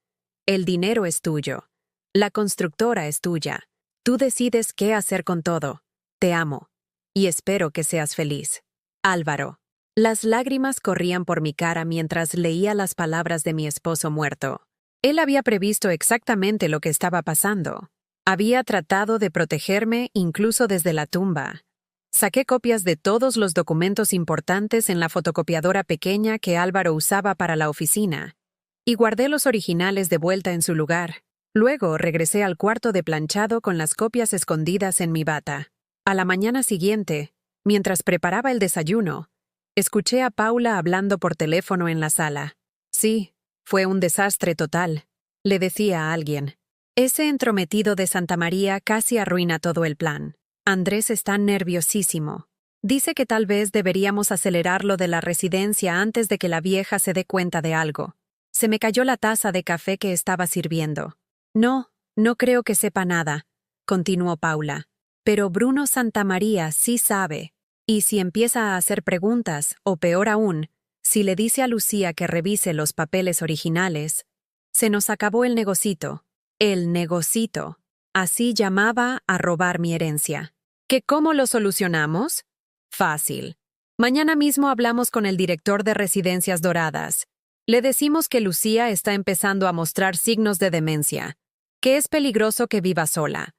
El dinero es tuyo. La constructora es tuya. Tú decides qué hacer con todo. Te amo. Y espero que seas feliz. Álvaro. Las lágrimas corrían por mi cara mientras leía las palabras de mi esposo muerto. Él había previsto exactamente lo que estaba pasando. Había tratado de protegerme incluso desde la tumba. Saqué copias de todos los documentos importantes en la fotocopiadora pequeña que Álvaro usaba para la oficina, y guardé los originales de vuelta en su lugar. Luego regresé al cuarto de planchado con las copias escondidas en mi bata. A la mañana siguiente, mientras preparaba el desayuno, escuché a Paula hablando por teléfono en la sala. Sí, fue un desastre total, le decía a alguien. Ese entrometido de Santa María casi arruina todo el plan. Andrés está nerviosísimo. Dice que tal vez deberíamos acelerar lo de la residencia antes de que la vieja se dé cuenta de algo. Se me cayó la taza de café que estaba sirviendo. No creo que sepa nada, continuó Paula. Pero Bruno Santamaría sí sabe. Y si empieza a hacer preguntas, o peor aún, si le dice a Lucía que revise los papeles originales, se nos acabó el negocito. El negocito. Así llamaba a robar mi herencia. ¿Que cómo lo solucionamos? Fácil. Mañana mismo hablamos con el director de Residencias Doradas. Le decimos que Lucía está empezando a mostrar signos de demencia, que es peligroso que viva sola.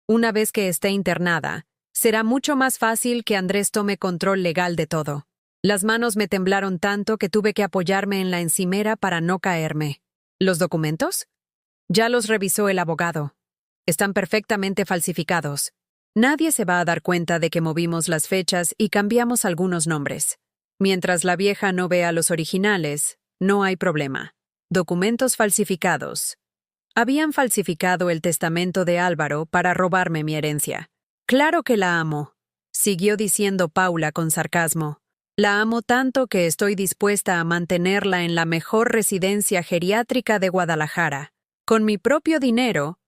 Una vez que esté internada, será mucho más fácil que Andrés tome control legal de todo. Las manos me temblaron tanto que tuve que apoyarme en la encimera para no caerme. ¿Los documentos? Ya los revisó el abogado. Están perfectamente falsificados. Nadie se va a dar cuenta de que movimos las fechas y cambiamos algunos nombres. Mientras la vieja no vea los originales, no hay problema. Documentos falsificados. Habían falsificado el testamento de Álvaro para robarme mi herencia. Claro que la amo, siguió diciendo Paula con sarcasmo. La amo tanto que estoy dispuesta a mantenerla en la mejor residencia geriátrica de Guadalajara. Con mi propio dinero.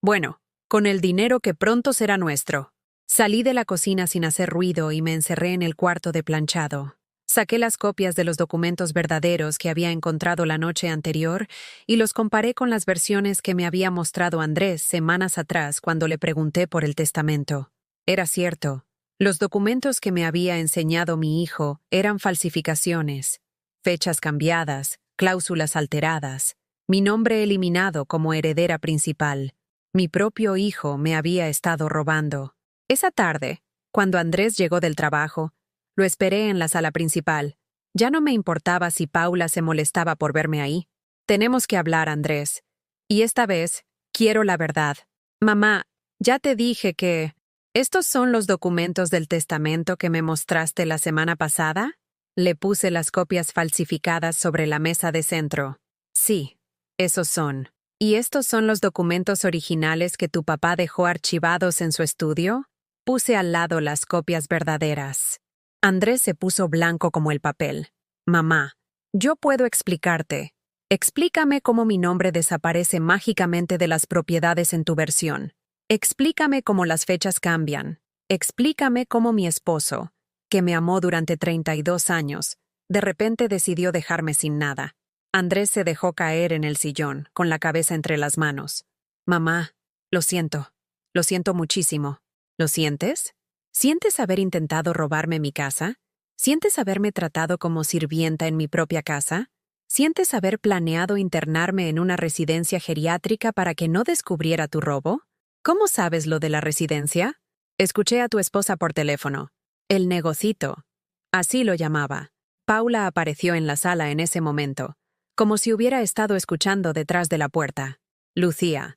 Bueno, con el dinero que pronto será nuestro. Salí de la cocina sin hacer ruido y me encerré en el cuarto de planchado. Saqué las copias de los documentos verdaderos que había encontrado la noche anterior y los comparé con las versiones que me había mostrado Andrés semanas atrás cuando le pregunté por el testamento. Era cierto. Los documentos que me había enseñado mi hijo eran falsificaciones, fechas cambiadas, cláusulas alteradas, mi nombre eliminado como heredera principal. Mi propio hijo me había estado robando. Esa tarde, cuando Andrés llegó del trabajo, lo esperé en la sala principal. Ya no me importaba si Paula se molestaba por verme ahí. Tenemos que hablar, Andrés. Y esta vez, quiero la verdad. Mamá, ya te dije que... ¿Estos son los documentos del testamento que me mostraste la semana pasada? Le puse las copias falsificadas sobre la mesa de centro. Sí, esos son. ¿Y estos son los documentos originales que tu papá dejó archivados en su estudio? Puse al lado las copias verdaderas. Andrés se puso blanco como el papel. Mamá, yo puedo explicarte. Explícame cómo mi nombre desaparece mágicamente de las propiedades en tu versión. Explícame cómo las fechas cambian. Explícame cómo mi esposo, que me amó durante 32 años, de repente decidió dejarme sin nada. Andrés se dejó caer en el sillón, con la cabeza entre las manos. Mamá, lo siento muchísimo. ¿Lo sientes? ¿Sientes haber intentado robarme mi casa? ¿Sientes haberme tratado como sirvienta en mi propia casa? ¿Sientes haber planeado internarme en una residencia geriátrica para que no descubriera tu robo? ¿Cómo sabes lo de la residencia? Escuché a tu esposa por teléfono. El negocito. Así lo llamaba. Paula apareció en la sala en ese momento, como si hubiera estado escuchando detrás de la puerta. Lucía,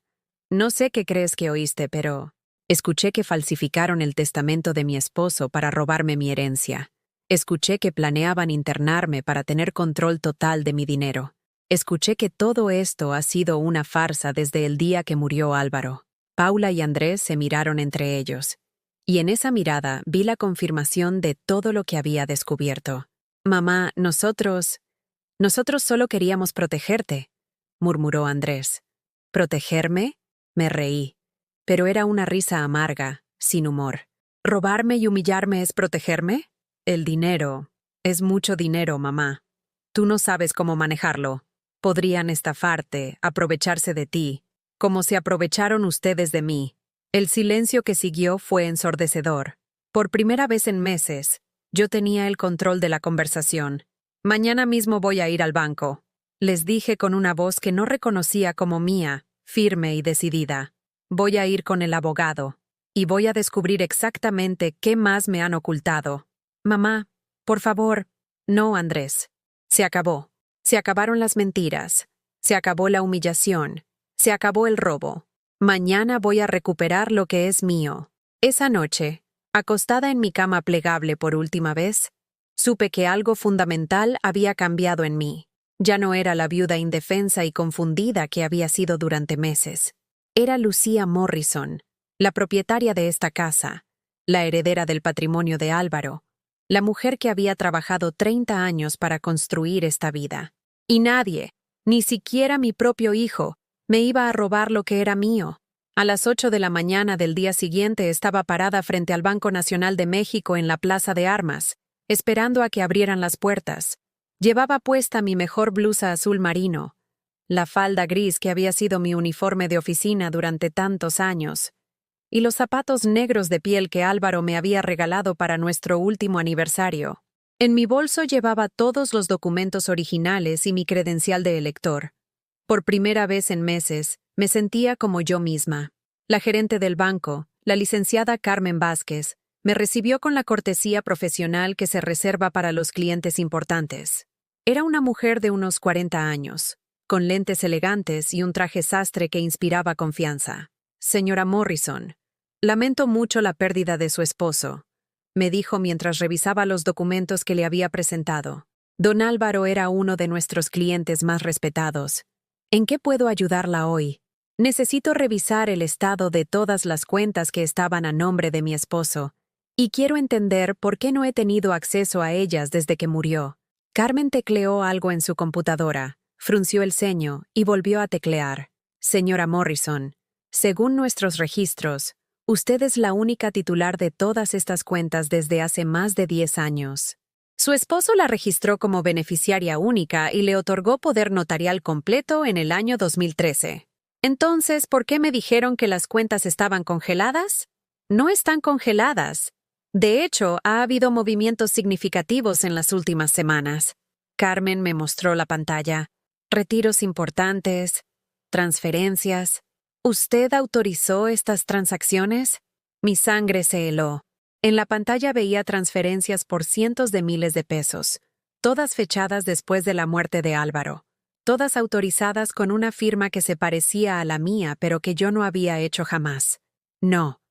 no sé qué crees que oíste, pero escuché que falsificaron el testamento de mi esposo para robarme mi herencia. Escuché que planeaban internarme para tener control total de mi dinero. Escuché que todo esto ha sido una farsa desde el día que murió Álvaro. Paula y Andrés se miraron entre ellos, y en esa mirada vi la confirmación de todo lo que había descubierto. Mamá, nosotros solo queríamos protegerte, murmuró Andrés. ¿Protegerme? Me reí, pero era una risa amarga, sin humor. ¿Robarme y humillarme es protegerme? El dinero. Es mucho dinero, mamá. Tú no sabes cómo manejarlo. Podrían estafarte, aprovecharse de ti, como se aprovecharon ustedes de mí. El silencio que siguió fue ensordecedor. Por primera vez en meses, yo tenía el control de la conversación. Mañana mismo voy a ir al banco. Les dije con una voz que no reconocía como mía, firme y decidida. Voy a ir con el abogado, y voy a descubrir exactamente qué más me han ocultado. Mamá, por favor. No, Andrés. Se acabó. Se acabaron las mentiras. Se acabó la humillación. Se acabó el robo. Mañana voy a recuperar lo que es mío. Esa noche, acostada en mi cama plegable por última vez, supe que algo fundamental había cambiado en mí. Ya no era la viuda indefensa y confundida que había sido durante meses. Era Lucía Morrison, la propietaria de esta casa, la heredera del patrimonio de Álvaro, la mujer que había trabajado 30 años para construir esta vida. Y nadie, ni siquiera mi propio hijo, me iba a robar lo que era mío. A las 8 de la mañana del día siguiente estaba parada frente al Banco Nacional de México en la Plaza de Armas, esperando a que abrieran las puertas. Llevaba puesta mi mejor blusa azul marino, la falda gris que había sido mi uniforme de oficina durante tantos años, y los zapatos negros de piel que Álvaro me había regalado para nuestro último aniversario. En mi bolso llevaba todos los documentos originales y mi credencial de elector. Por primera vez en meses, me sentía como yo misma. La gerente del banco, la licenciada Carmen Vázquez, me recibió con la cortesía profesional que se reserva para los clientes importantes. Era una mujer de unos 40 años, con lentes elegantes y un traje sastre que inspiraba confianza. Señora Morrison, lamento mucho la pérdida de su esposo, me dijo mientras revisaba los documentos que le había presentado. Don Álvaro era uno de nuestros clientes más respetados. ¿En qué puedo ayudarla hoy? Necesito revisar el estado de todas las cuentas que estaban a nombre de mi esposo, y quiero entender por qué no he tenido acceso a ellas desde que murió. Carmen tecleó algo en su computadora, frunció el ceño y volvió a teclear. Señora Morrison, según nuestros registros, usted es la única titular de todas estas cuentas desde hace más de 10 años. Su esposo la registró como beneficiaria única y le otorgó poder notarial completo en el año 2013. Entonces, ¿por qué me dijeron que las cuentas estaban congeladas? No están congeladas. De hecho, ha habido movimientos significativos en las últimas semanas. Carmen me mostró la pantalla. Retiros importantes, transferencias. ¿Usted autorizó estas transacciones? Mi sangre se heló. En la pantalla veía transferencias por cientos de miles de pesos, todas fechadas después de la muerte de Álvaro, todas autorizadas con una firma que se parecía a la mía, pero que yo no había hecho jamás. No,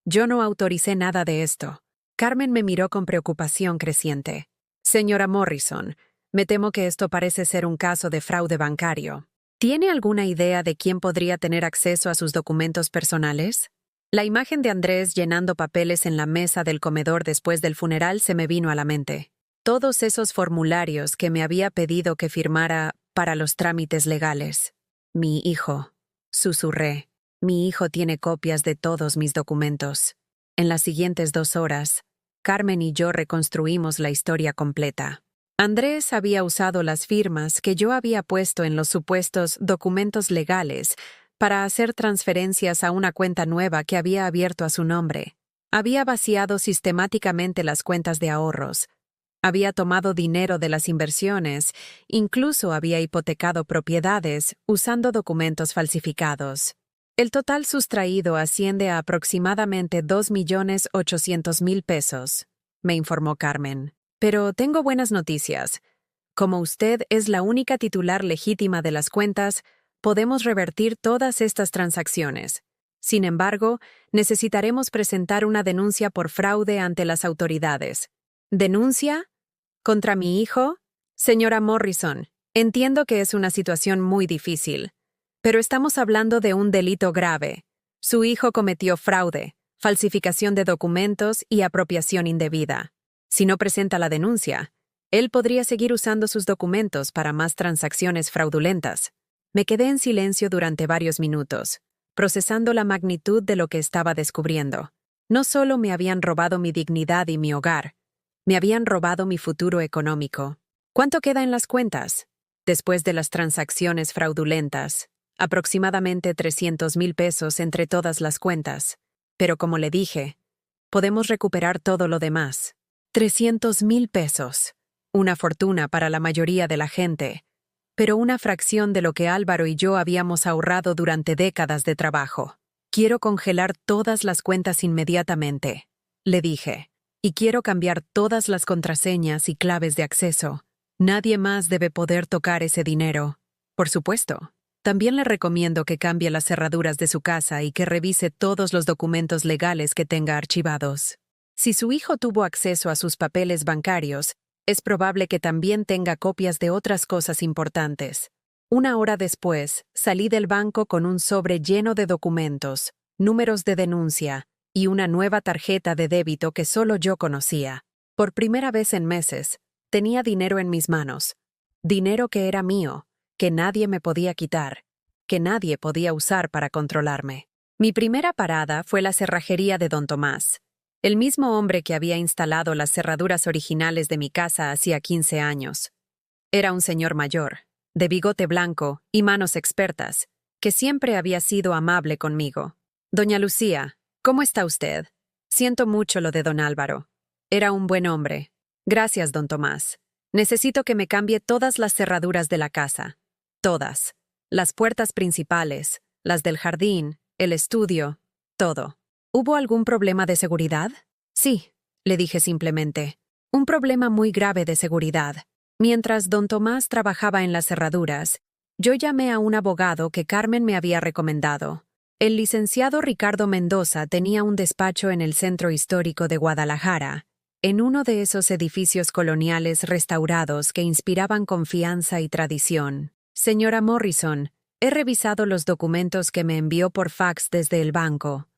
yo no autoricé nada de esto. Carmen me miró con preocupación creciente. Señora Morrison, me temo que esto parece ser un caso de fraude bancario. ¿Tiene alguna idea de quién podría tener acceso a sus documentos personales? La imagen de Andrés llenando papeles en la mesa del comedor después del funeral se me vino a la mente. Todos esos formularios que me había pedido que firmara para los trámites legales. Mi hijo, susurré. Mi hijo tiene copias de todos mis documentos. En las siguientes 2 horas, Carmen y yo reconstruimos la historia completa. Andrés había usado las firmas que yo había puesto en los supuestos documentos legales para hacer transferencias a una cuenta nueva que había abierto a su nombre. Había vaciado sistemáticamente las cuentas de ahorros. Había tomado dinero de las inversiones, incluso había hipotecado propiedades usando documentos falsificados. El total sustraído asciende a aproximadamente 2.800.000 pesos, me informó Carmen. Pero tengo buenas noticias. Como usted es la única titular legítima de las cuentas, podemos revertir todas estas transacciones. Sin embargo, necesitaremos presentar una denuncia por fraude ante las autoridades. ¿Denuncia? ¿Contra mi hijo? Señora Morrison, entiendo que es una situación muy difícil, pero estamos hablando de un delito grave. Su hijo cometió fraude, falsificación de documentos y apropiación indebida. Si no presenta la denuncia, él podría seguir usando sus documentos para más transacciones fraudulentas. Me quedé en silencio durante varios minutos, procesando la magnitud de lo que estaba descubriendo. No solo me habían robado mi dignidad y mi hogar, me habían robado mi futuro económico. ¿Cuánto queda en las cuentas? Después de las transacciones fraudulentas, aproximadamente 300.000 pesos entre todas las cuentas. Pero como le dije, podemos recuperar todo lo demás. 300.000 pesos. Una fortuna para la mayoría de la gente, pero una fracción de lo que Álvaro y yo habíamos ahorrado durante décadas de trabajo. Quiero congelar todas las cuentas inmediatamente, le dije, y quiero cambiar todas las contraseñas y claves de acceso. Nadie más debe poder tocar ese dinero. Por supuesto. También le recomiendo que cambie las cerraduras de su casa y que revise todos los documentos legales que tenga archivados. Si su hijo tuvo acceso a sus papeles bancarios, es probable que también tenga copias de otras cosas importantes. 1 hora después, salí del banco con un sobre lleno de documentos, números de denuncia y una nueva tarjeta de débito que solo yo conocía. Por primera vez en meses, tenía dinero en mis manos. Dinero que era mío, que nadie me podía quitar, que nadie podía usar para controlarme. Mi primera parada fue la cerrajería de don Tomás, el mismo hombre que había instalado las cerraduras originales de mi casa hacía 15 años. Era un señor mayor, de bigote blanco y manos expertas, que siempre había sido amable conmigo. Doña Lucía, ¿cómo está usted? Siento mucho lo de don Álvaro. Era un buen hombre. Gracias, don Tomás. Necesito que me cambie todas las cerraduras de la casa. Todas. Las puertas principales, las del jardín, el estudio, todo. ¿Hubo algún problema de seguridad? Sí, le dije simplemente. Un problema muy grave de seguridad. Mientras don Tomás trabajaba en las cerraduras, yo llamé a un abogado que Carmen me había recomendado. El licenciado Ricardo Mendoza tenía un despacho en el centro histórico de Guadalajara, en uno de esos edificios coloniales restaurados que inspiraban confianza y tradición. Señora Morrison, he revisado los documentos que me envió por fax desde el banco,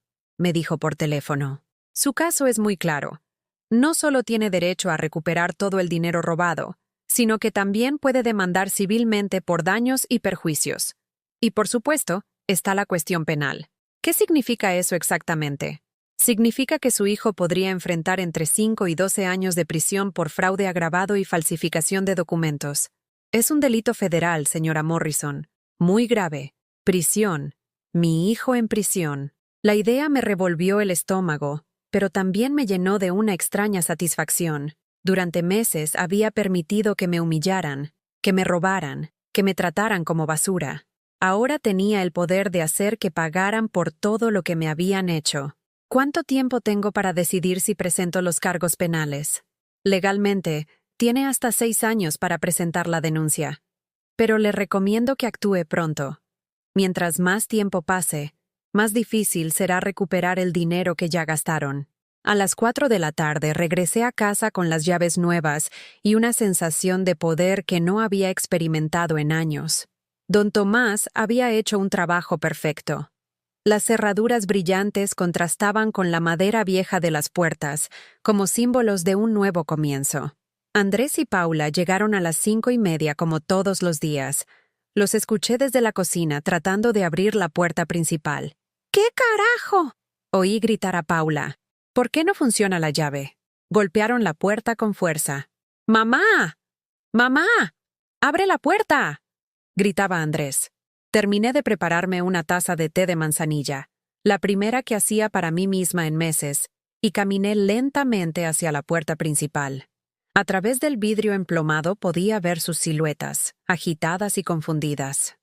me dijo por teléfono. Su caso es muy claro. No solo tiene derecho a recuperar todo el dinero robado, sino que también puede demandar civilmente por daños y perjuicios. Y por supuesto, está la cuestión penal. ¿Qué significa eso exactamente? Significa que su hijo podría enfrentar entre 5 y 12 años de prisión por fraude agravado y falsificación de documentos. Es un delito federal, señora Morrison. Muy grave. Prisión. Mi hijo en prisión. La idea me revolvió el estómago, pero también me llenó de una extraña satisfacción. Durante meses había permitido que me humillaran, que me robaran, que me trataran como basura. Ahora tenía el poder de hacer que pagaran por todo lo que me habían hecho. ¿Cuánto tiempo tengo para decidir si presento los cargos penales? Legalmente, tiene hasta 6 años para presentar la denuncia. Pero le recomiendo que actúe pronto. Mientras más tiempo pase, más difícil será recuperar el dinero que ya gastaron. A las 4 de la tarde regresé a casa con las llaves nuevas y una sensación de poder que no había experimentado en años. Don Tomás había hecho un trabajo perfecto. Las cerraduras brillantes contrastaban con la madera vieja de las puertas, como símbolos de un nuevo comienzo. Andrés y Paula llegaron a las 5:30 como todos los días. Los escuché desde la cocina tratando de abrir la puerta principal. ¿Qué carajo? Oí gritar a Paula. ¿Por qué no funciona la llave? Golpearon la puerta con fuerza. ¡Mamá! ¡Mamá! ¡Abre la puerta!, gritaba Andrés. Terminé de prepararme una taza de té de manzanilla, la primera que hacía para mí misma en meses, y caminé lentamente hacia la puerta principal. A través del vidrio emplomado podía ver sus siluetas, agitadas y confundidas.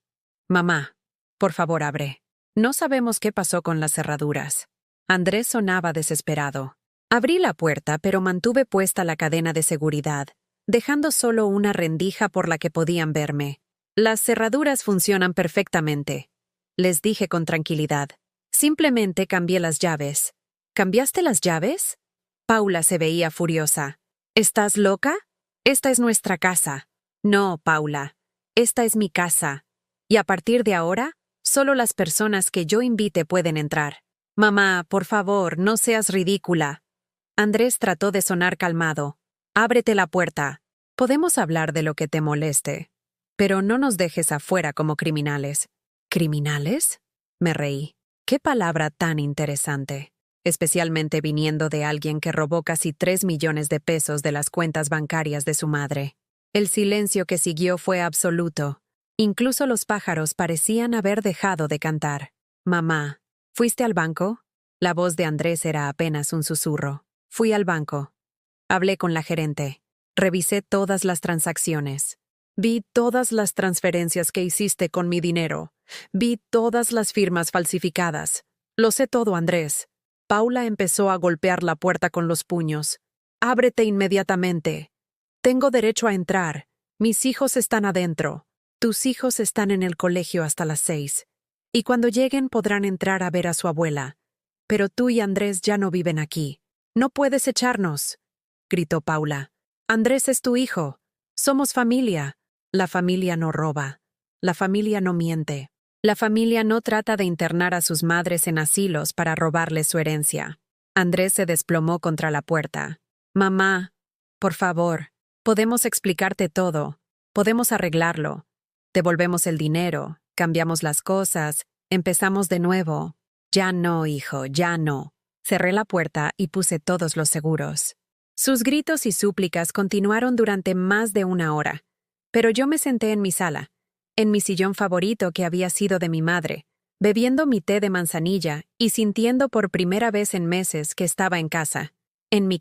Mamá, por favor, abre. No sabemos qué pasó con las cerraduras. Andrés sonaba desesperado. Abrí la puerta, pero mantuve puesta la cadena de seguridad, dejando solo una rendija por la que podían verme. Las cerraduras funcionan perfectamente, les dije con tranquilidad. Simplemente cambié las llaves. ¿Cambiaste las llaves? Paula se veía furiosa. ¿Estás loca? Esta es nuestra casa. No, Paula. Esta es mi casa. Y a partir de ahora, solo las personas que yo invite pueden entrar. Mamá, por favor, no seas ridícula. Andrés trató de sonar calmado. Ábrete la puerta. Podemos hablar de lo que te moleste. Pero no nos dejes afuera como criminales. ¿Criminales? Me reí. Qué palabra tan interesante, especialmente viniendo de alguien que robó casi 3 millones de pesos de las cuentas bancarias de su madre. El silencio que siguió fue absoluto. Incluso los pájaros parecían haber dejado de cantar. Mamá, ¿fuiste al banco? La voz de Andrés era apenas un susurro. Fui al banco. Hablé con la gerente. Revisé todas las transacciones. Vi todas las transferencias que hiciste con mi dinero. Vi todas las firmas falsificadas. Lo sé todo, Andrés. Paula empezó a golpear la puerta con los puños. Ábrete inmediatamente. Tengo derecho a entrar. Mis hijos están adentro. Tus hijos están en el colegio hasta las 6. Y cuando lleguen podrán entrar a ver a su abuela. Pero tú y Andrés ya no viven aquí. No puedes echarnos, gritó Paula. Andrés es tu hijo. Somos familia. La familia no roba. La familia no miente. La familia no trata de internar a sus madres en asilos para robarles su herencia. Andrés se desplomó contra la puerta. Mamá, por favor, podemos explicarte todo. Podemos arreglarlo. Devolvemos el dinero, cambiamos las cosas, empezamos de nuevo. Ya no, hijo, ya no. Cerré la puerta y puse todos los seguros. Sus gritos y súplicas continuaron durante más de 1 hora. Pero yo me senté en mi sala, en mi sillón favorito que había sido de mi madre, bebiendo mi té de manzanilla y sintiendo por primera vez en meses que estaba en casa, en mi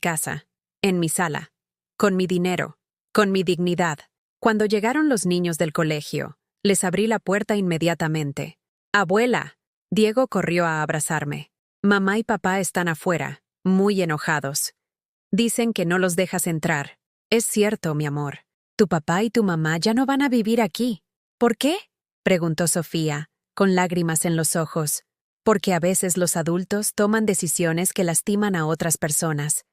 sala, con mi dinero, con mi dignidad. Cuando llegaron los niños del colegio, les abrí la puerta inmediatamente. Abuela, Diego corrió a abrazarme. Mamá y papá están afuera, muy enojados. Dicen que no los dejas entrar. Es cierto, mi amor. Tu papá y tu mamá ya no van a vivir aquí. ¿Por qué?, preguntó Sofía, con lágrimas en los ojos. Porque a veces los adultos toman decisiones que lastiman a otras personas.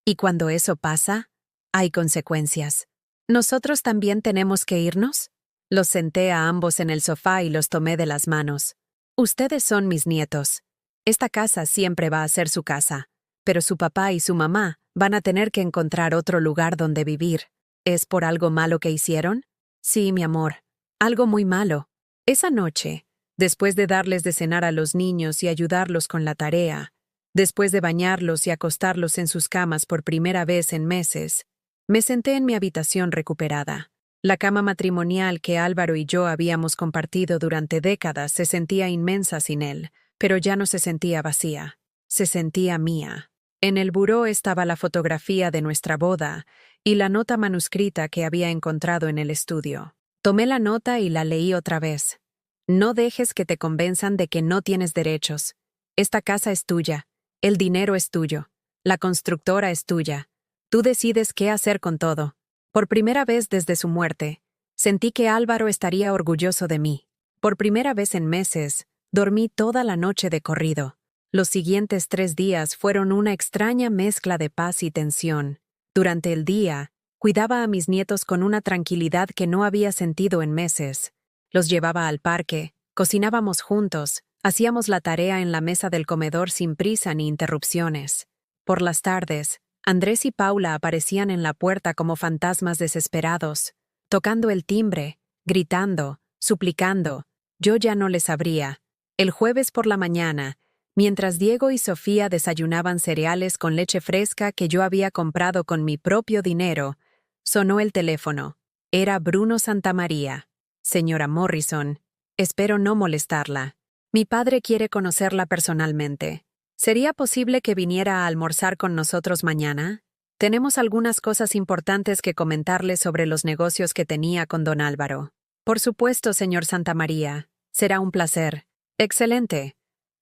Y cuando eso pasa, hay consecuencias. ¿Nosotros también tenemos que irnos? Los senté a ambos en el sofá y los tomé de las manos. Ustedes son mis nietos. Esta casa siempre va a ser su casa, pero su papá y su mamá van a tener que encontrar otro lugar donde vivir. ¿Es por algo malo que hicieron? Sí, mi amor, algo muy malo. Esa noche, después de darles de cenar a los niños y ayudarlos con la tarea, después de bañarlos y acostarlos en sus camas por primera vez en meses, me senté en mi habitación recuperada. La cama matrimonial que Álvaro y yo habíamos compartido durante décadas se sentía inmensa sin él, pero ya no se sentía vacía. Se sentía mía. En el buró estaba la fotografía de nuestra boda y la nota manuscrita que había encontrado en el estudio. Tomé la nota y la leí otra vez. No dejes que te convenzan de que no tienes derechos. Esta casa es tuya. El dinero es tuyo. La constructora es tuya. Tú decides qué hacer con todo. Por primera vez desde su muerte, sentí que Álvaro estaría orgulloso de mí. Por primera vez en meses, dormí toda la noche de corrido. Los siguientes 3 días fueron una extraña mezcla de paz y tensión. Durante el día, cuidaba a mis nietos con una tranquilidad que no había sentido en meses. Los llevaba al parque, cocinábamos juntos, Hacíamos la tarea en la mesa del comedor sin prisa ni interrupciones. Por las tardes, Andrés y Paula aparecían en la puerta como fantasmas desesperados, tocando el timbre, gritando, suplicando. Yo ya no les abría. El jueves por la mañana, mientras Diego y Sofía desayunaban cereales con leche fresca que yo había comprado con mi propio dinero, sonó el teléfono. Era Bruno Santamaría. Señora Morrison, espero no molestarla. Mi padre quiere conocerla personalmente. ¿Sería posible que viniera a almorzar con nosotros mañana? Tenemos algunas cosas importantes que comentarle sobre los negocios que tenía con don Álvaro. Por supuesto, señor Santamaría. Será un placer. Excelente.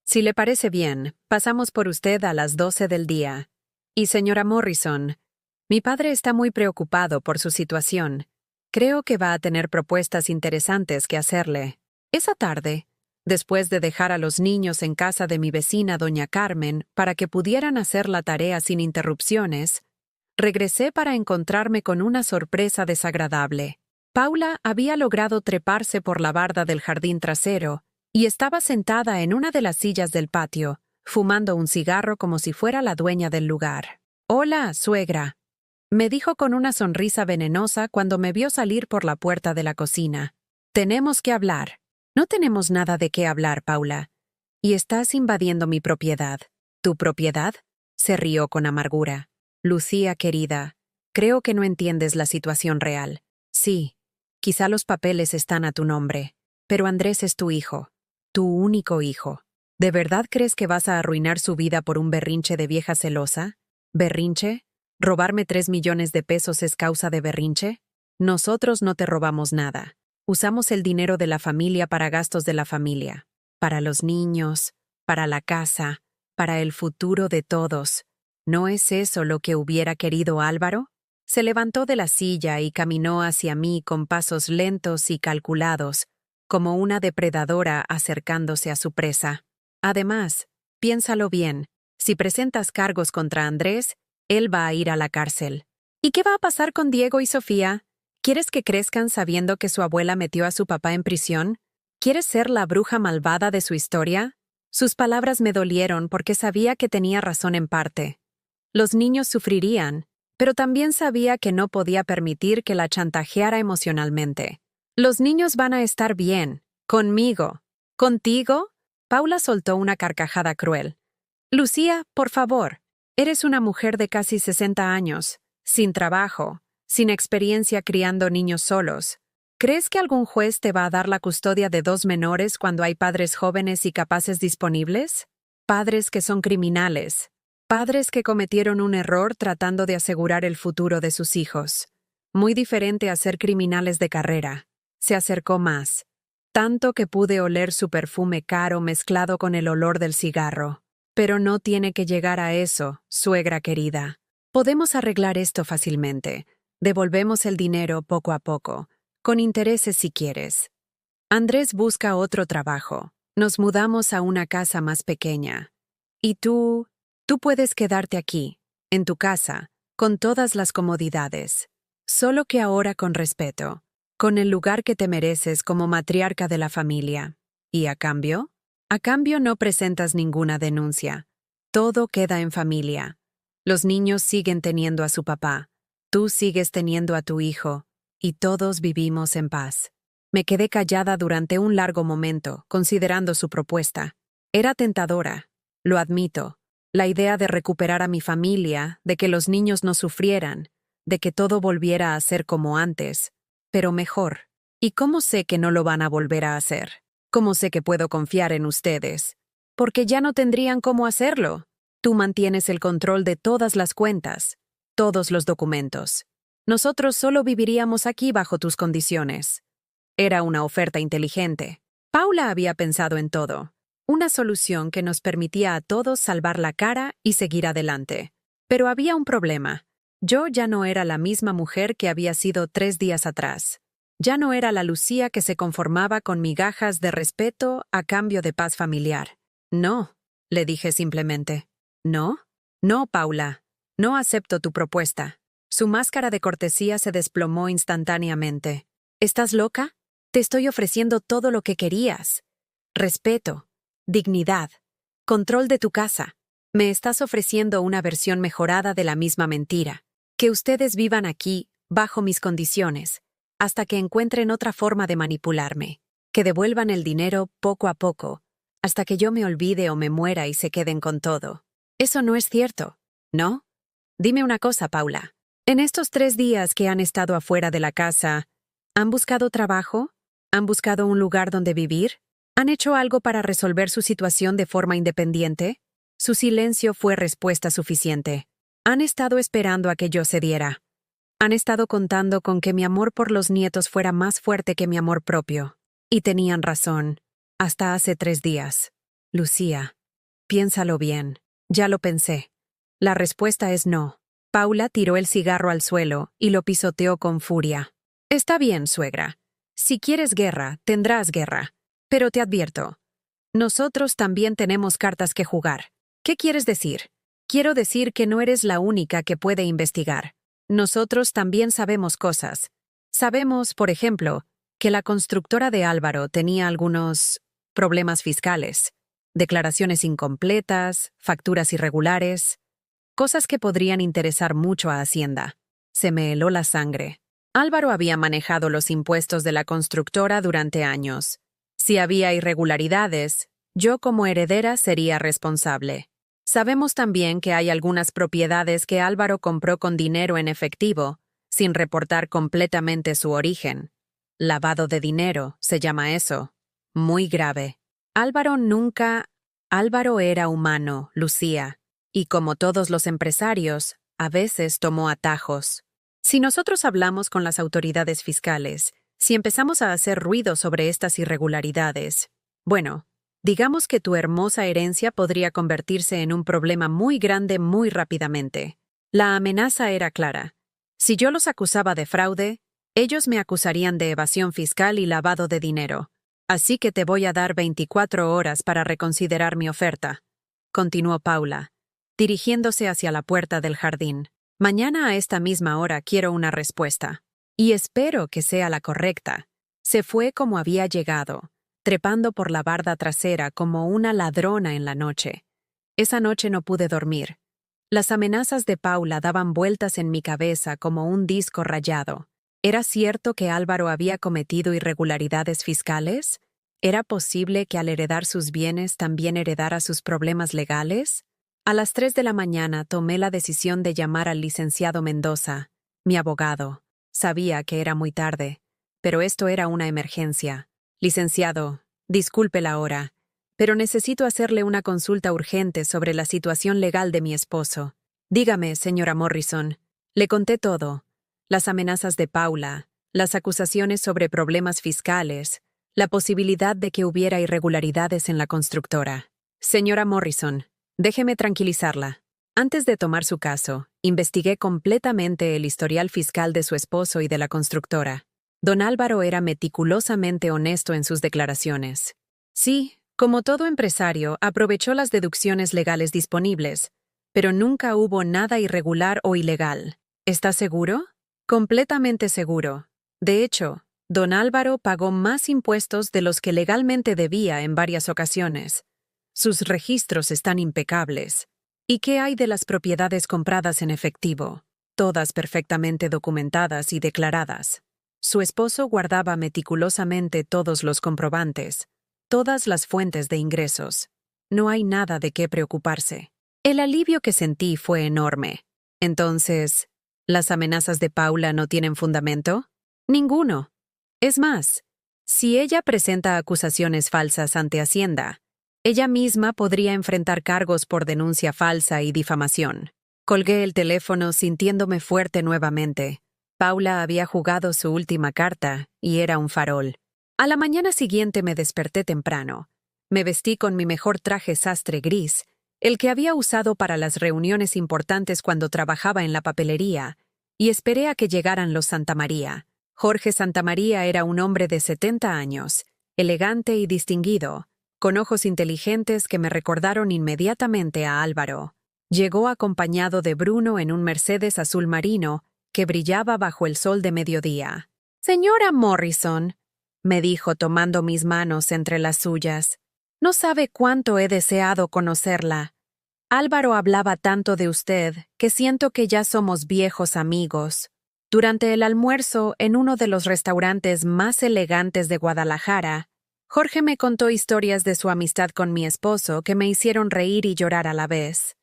Si le parece bien, pasamos por usted a las 12 del día. Y señora Morrison, mi padre está muy preocupado por su situación. Creo que va a tener propuestas interesantes que hacerle. Esa tarde, después de dejar a los niños en casa de mi vecina doña Carmen para que pudieran hacer la tarea sin interrupciones, regresé para encontrarme con una sorpresa desagradable. Paula había logrado treparse por la barda del jardín trasero y estaba sentada en una de las sillas del patio, fumando un cigarro como si fuera la dueña del lugar. «Hola, suegra», me dijo con una sonrisa venenosa cuando me vio salir por la puerta de la cocina. «Tenemos que hablar». «No tenemos nada de qué hablar, Paula. Y estás invadiendo mi propiedad». «¿Tu propiedad?», se rió con amargura. «Lucía, querida, creo que no entiendes la situación real. Sí, quizá los papeles están a tu nombre, pero Andrés es tu hijo, tu único hijo. ¿De verdad crees que vas a arruinar su vida por un berrinche de vieja celosa? ¿Berrinche? ¿Robarme 3 millones de pesos es causa de berrinche? Nosotros no te robamos nada. Usamos el dinero de la familia para gastos de la familia, para los niños, para la casa, para el futuro de todos. ¿No es eso lo que hubiera querido Álvaro? Se levantó de la silla y caminó hacia mí con pasos lentos y calculados, como una depredadora acercándose a su presa. Además, piénsalo bien, si presentas cargos contra Andrés, él va a ir a la cárcel. ¿Y qué va a pasar con Diego y Sofía? ¿Quieres que crezcan sabiendo que su abuela metió a su papá en prisión? ¿Quieres ser la bruja malvada de su historia? Sus palabras me dolieron porque sabía que tenía razón en parte. Los niños sufrirían, pero también sabía que no podía permitir que la chantajeara emocionalmente. Los niños van a estar bien, conmigo. ¿Contigo? Paula soltó una carcajada cruel. Lucía, por favor, eres una mujer de casi 60 años, sin trabajo, sin experiencia criando niños solos. ¿Crees que algún juez te va a dar la custodia de 2 menores cuando hay padres jóvenes y capaces disponibles? Padres que son criminales. Padres que cometieron un error tratando de asegurar el futuro de sus hijos. Muy diferente a ser criminales de carrera. Se acercó más, tanto que pude oler su perfume caro mezclado con el olor del cigarro. Pero no tiene que llegar a eso, suegra querida. Podemos arreglar esto fácilmente. Devolvemos el dinero poco a poco, con intereses si quieres. Andrés busca otro trabajo. Nos mudamos a una casa más pequeña. Y tú puedes quedarte aquí, en tu casa, con todas las comodidades. Solo que ahora con respeto, con el lugar que te mereces como matriarca de la familia. ¿Y a cambio? A cambio no presentas ninguna denuncia. Todo queda en familia. Los niños siguen teniendo a su papá. Tú sigues teniendo a tu hijo, y todos vivimos en paz. Me quedé callada durante un largo momento, considerando su propuesta. Era tentadora, lo admito. La idea de recuperar a mi familia, de que los niños no sufrieran, de que todo volviera a ser como antes, pero mejor. ¿Y cómo sé que no lo van a volver a hacer? ¿Cómo sé que puedo confiar en ustedes? Porque ya no tendrían cómo hacerlo. Tú mantienes el control de todas las cuentas, todos los documentos. Nosotros solo viviríamos aquí bajo tus condiciones. Era una oferta inteligente. Paula había pensado en todo. Una solución que nos permitía a todos salvar la cara y seguir adelante. Pero había un problema. Yo ya no era la misma mujer que había sido 3 días atrás. Ya no era la Lucía que se conformaba con migajas de respeto a cambio de paz familiar. No, le dije simplemente. ¿No? No, Paula. No acepto tu propuesta. Su máscara de cortesía se desplomó instantáneamente. ¿Estás loca? Te estoy ofreciendo todo lo que querías. Respeto, dignidad, control de tu casa. Me estás ofreciendo una versión mejorada de la misma mentira. Que ustedes vivan aquí, bajo mis condiciones, hasta que encuentren otra forma de manipularme. Que devuelvan el dinero poco a poco, hasta que yo me olvide o me muera y se queden con todo. Eso no es cierto, ¿no? Dime una cosa, Paula. En estos 3 días que han estado afuera de la casa, ¿han buscado trabajo? ¿Han buscado un lugar donde vivir? ¿Han hecho algo para resolver su situación de forma independiente? Su silencio fue respuesta suficiente. Han estado esperando a que yo cediera. Han estado contando con que mi amor por los nietos fuera más fuerte que mi amor propio. Y tenían razón. Hasta hace 3 días. Lucía, piénsalo bien. Ya lo pensé. La respuesta es no. Paula tiró el cigarro al suelo y lo pisoteó con furia. Está bien, suegra. Si quieres guerra, tendrás guerra. Pero te advierto, nosotros también tenemos cartas que jugar. ¿Qué quieres decir? Quiero decir que no eres la única que puede investigar. Nosotros también sabemos cosas. Sabemos, por ejemplo, que la constructora de Álvaro tenía algunos problemas fiscales, declaraciones incompletas, facturas irregulares, cosas que podrían interesar mucho a Hacienda. Se me heló la sangre. Álvaro había manejado los impuestos de la constructora durante años. Si había irregularidades, yo como heredera sería responsable. Sabemos también que hay algunas propiedades que Álvaro compró con dinero en efectivo, sin reportar completamente su origen. Lavado de dinero, se llama eso. Muy grave. Álvaro era humano, Lucía, y como todos los empresarios, a veces tomó atajos. Si nosotros hablamos con las autoridades fiscales, si empezamos a hacer ruido sobre estas irregularidades, bueno, digamos que tu hermosa herencia podría convertirse en un problema muy grande muy rápidamente. La amenaza era clara. Si yo los acusaba de fraude, ellos me acusarían de evasión fiscal y lavado de dinero. Así que te voy a dar 24 horas para reconsiderar mi oferta, continuó Paula, dirigiéndose hacia la puerta del jardín. Mañana a esta misma hora quiero una respuesta. Y espero que sea la correcta. Se fue como había llegado, trepando por la barda trasera como una ladrona en la noche. Esa noche no pude dormir. Las amenazas de Paula daban vueltas en mi cabeza como un disco rayado. ¿Era cierto que Álvaro había cometido irregularidades fiscales? ¿Era posible que al heredar sus bienes también heredara sus problemas legales? A las 3 de la mañana tomé la decisión de llamar al licenciado Mendoza, mi abogado. Sabía que era muy tarde, pero esto era una emergencia. Licenciado, disculpe la hora, pero necesito hacerle una consulta urgente sobre la situación legal de mi esposo. Dígame, señora Morrison. Le conté todo. Las amenazas de Paula, las acusaciones sobre problemas fiscales, la posibilidad de que hubiera irregularidades en la constructora. Señora Morrison, déjeme tranquilizarla. Antes de tomar su caso, investigué completamente el historial fiscal de su esposo y de la constructora. Don Álvaro era meticulosamente honesto en sus declaraciones. Sí, como todo empresario, aprovechó las deducciones legales disponibles, pero nunca hubo nada irregular o ilegal. ¿Está seguro? Completamente seguro. De hecho, don Álvaro pagó más impuestos de los que legalmente debía en varias ocasiones. Sus registros están impecables. ¿Y qué hay de las propiedades compradas en efectivo? Todas perfectamente documentadas y declaradas. Su esposo guardaba meticulosamente todos los comprobantes, todas las fuentes de ingresos. No hay nada de qué preocuparse. El alivio que sentí fue enorme. Entonces, ¿las amenazas de Paula no tienen fundamento? Ninguno. Es más, si ella presenta acusaciones falsas ante Hacienda, ella misma podría enfrentar cargos por denuncia falsa y difamación. Colgué el teléfono sintiéndome fuerte nuevamente. Paula había jugado su última carta y era un farol. A la mañana siguiente me desperté temprano. Me vestí con mi mejor traje sastre gris, el que había usado para las reuniones importantes cuando trabajaba en la papelería, y esperé a que llegaran los Santamaría. Jorge Santamaría era un hombre de 70 años, elegante y distinguido, con ojos inteligentes que me recordaron inmediatamente a Álvaro. Llegó acompañado de Bruno en un Mercedes azul marino que brillaba bajo el sol de mediodía. «Señora Morrison», me dijo tomando mis manos entre las suyas, No sabe cuánto he deseado conocerla. Álvaro hablaba tanto de usted que siento que ya somos viejos amigos. Durante el almuerzo en uno de los restaurantes más elegantes de Guadalajara, Jorge me contó historias de su amistad con mi esposo que me hicieron reír y llorar a la vez.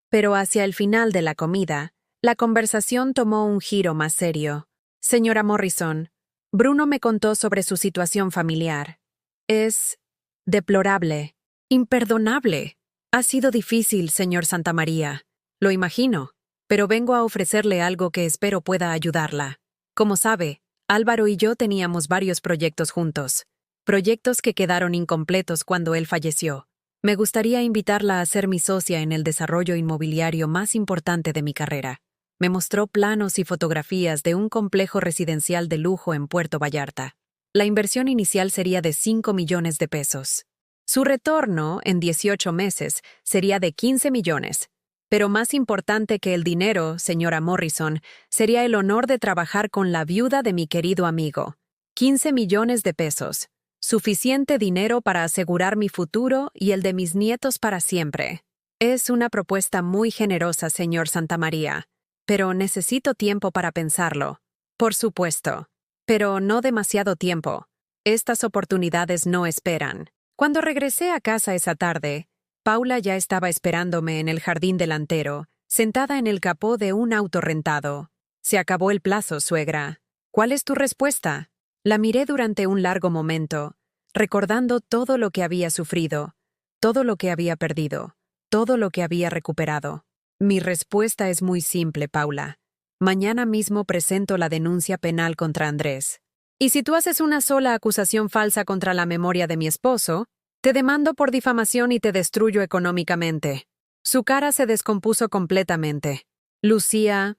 Pero hacia el final de la comida, la conversación tomó un giro más serio. Señora Morrison, Bruno me contó sobre su situación familiar. Es deplorable, imperdonable. Ha sido difícil, señor Santamaría. Lo imagino, pero vengo a ofrecerle algo que espero pueda ayudarla. Como sabe, Álvaro y yo teníamos varios proyectos juntos. Proyectos que quedaron incompletos cuando él falleció. Me gustaría invitarla a ser mi socia en el desarrollo inmobiliario más importante de mi carrera. Me mostró planos y fotografías de un complejo residencial de lujo en Puerto Vallarta. La inversión inicial sería de 5 millones de pesos. Su retorno, en 18 meses, sería de 15 millones. Pero más importante que el dinero, señora Morrison, sería el honor de trabajar con la viuda de mi querido amigo. 15 millones de pesos. Suficiente dinero para asegurar mi futuro y el de mis nietos para siempre. Es una propuesta muy generosa, señor Santamaría, pero necesito tiempo para pensarlo. Por supuesto, pero no demasiado tiempo. Estas oportunidades no esperan. Cuando regresé a casa esa tarde, Paula ya estaba esperándome en el jardín delantero, sentada en el capó de un auto rentado. Se acabó el plazo, suegra. ¿Cuál es tu respuesta? La miré durante un largo momento, recordando todo lo que había sufrido, todo lo que había perdido, todo lo que había recuperado. Mi respuesta es muy simple, Paula. Mañana mismo presento la denuncia penal contra Andrés. Y si tú haces una sola acusación falsa contra la memoria de mi esposo, te demando por difamación y te destruyo económicamente. Su cara se descompuso completamente. Lucía,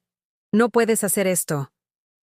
no puedes hacer esto.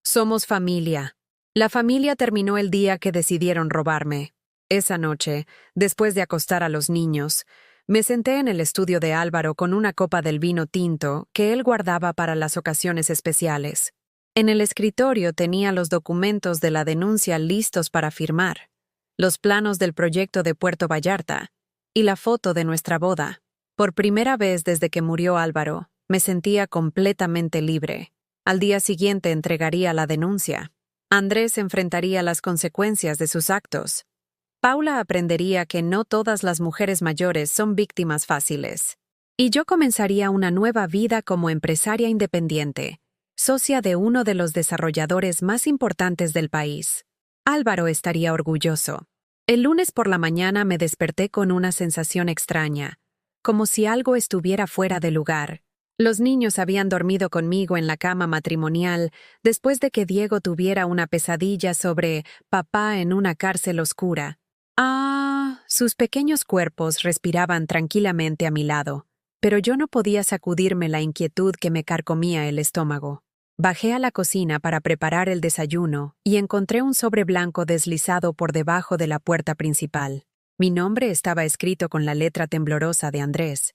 Somos familia. La familia terminó el día que decidieron robarme. Esa noche, después de acostar a los niños, me senté en el estudio de Álvaro con una copa del vino tinto que él guardaba para las ocasiones especiales. En el escritorio tenía los documentos de la denuncia listos para firmar, los planos del proyecto de Puerto Vallarta y la foto de nuestra boda. Por primera vez desde que murió Álvaro, me sentía completamente libre. Al día siguiente entregaría la denuncia. Andrés enfrentaría las consecuencias de sus actos. Paula aprendería que no todas las mujeres mayores son víctimas fáciles. Y yo comenzaría una nueva vida como empresaria independiente, socia de uno de los desarrolladores más importantes del país. Álvaro estaría orgulloso. El lunes por la mañana me desperté con una sensación extraña, como si algo estuviera fuera de lugar. Los niños habían dormido conmigo en la cama matrimonial después de que Diego tuviera una pesadilla sobre papá en una cárcel oscura. Sus pequeños cuerpos respiraban tranquilamente a mi lado, pero yo no podía sacudirme la inquietud que me carcomía el estómago. Bajé a la cocina para preparar el desayuno y encontré un sobre blanco deslizado por debajo de la puerta principal. Mi nombre estaba escrito con la letra temblorosa de Andrés.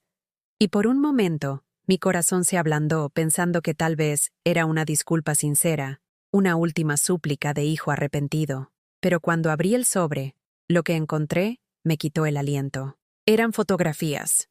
Y por un momento, mi corazón se ablandó pensando que tal vez era una disculpa sincera, una última súplica de hijo arrepentido. Pero cuando abrí el sobre, lo que encontré me quitó el aliento. Eran fotografías.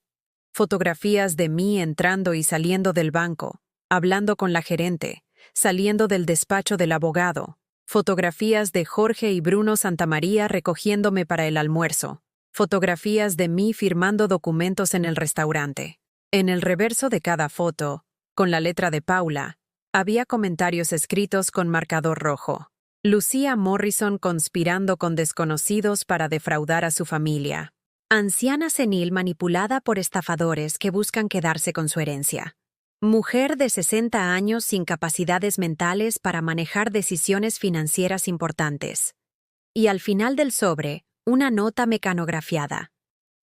Fotografías de mí entrando y saliendo del banco, hablando con la gerente, saliendo del despacho del abogado. Fotografías de Jorge y Bruno Santamaría recogiéndome para el almuerzo. Fotografías de mí firmando documentos en el restaurante. En el reverso de cada foto, con la letra de Paula, había comentarios escritos con marcador rojo. Lucía Morrison conspirando con desconocidos para defraudar a su familia. Anciana senil manipulada por estafadores que buscan quedarse con su herencia. Mujer de 60 años sin capacidades mentales para manejar decisiones financieras importantes. Y al final del sobre, una nota mecanografiada.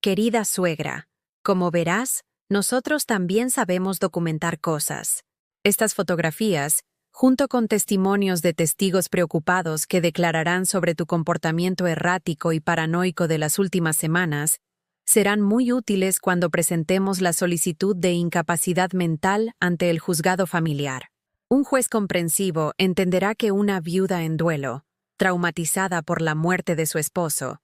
Querida suegra, como verás, nosotros también sabemos documentar cosas. Estas fotografías, junto con testimonios de testigos preocupados que declararán sobre tu comportamiento errático y paranoico de las últimas semanas, serán muy útiles cuando presentemos la solicitud de incapacidad mental ante el juzgado familiar. Un juez comprensivo entenderá que una viuda en duelo, traumatizada por la muerte de su esposo,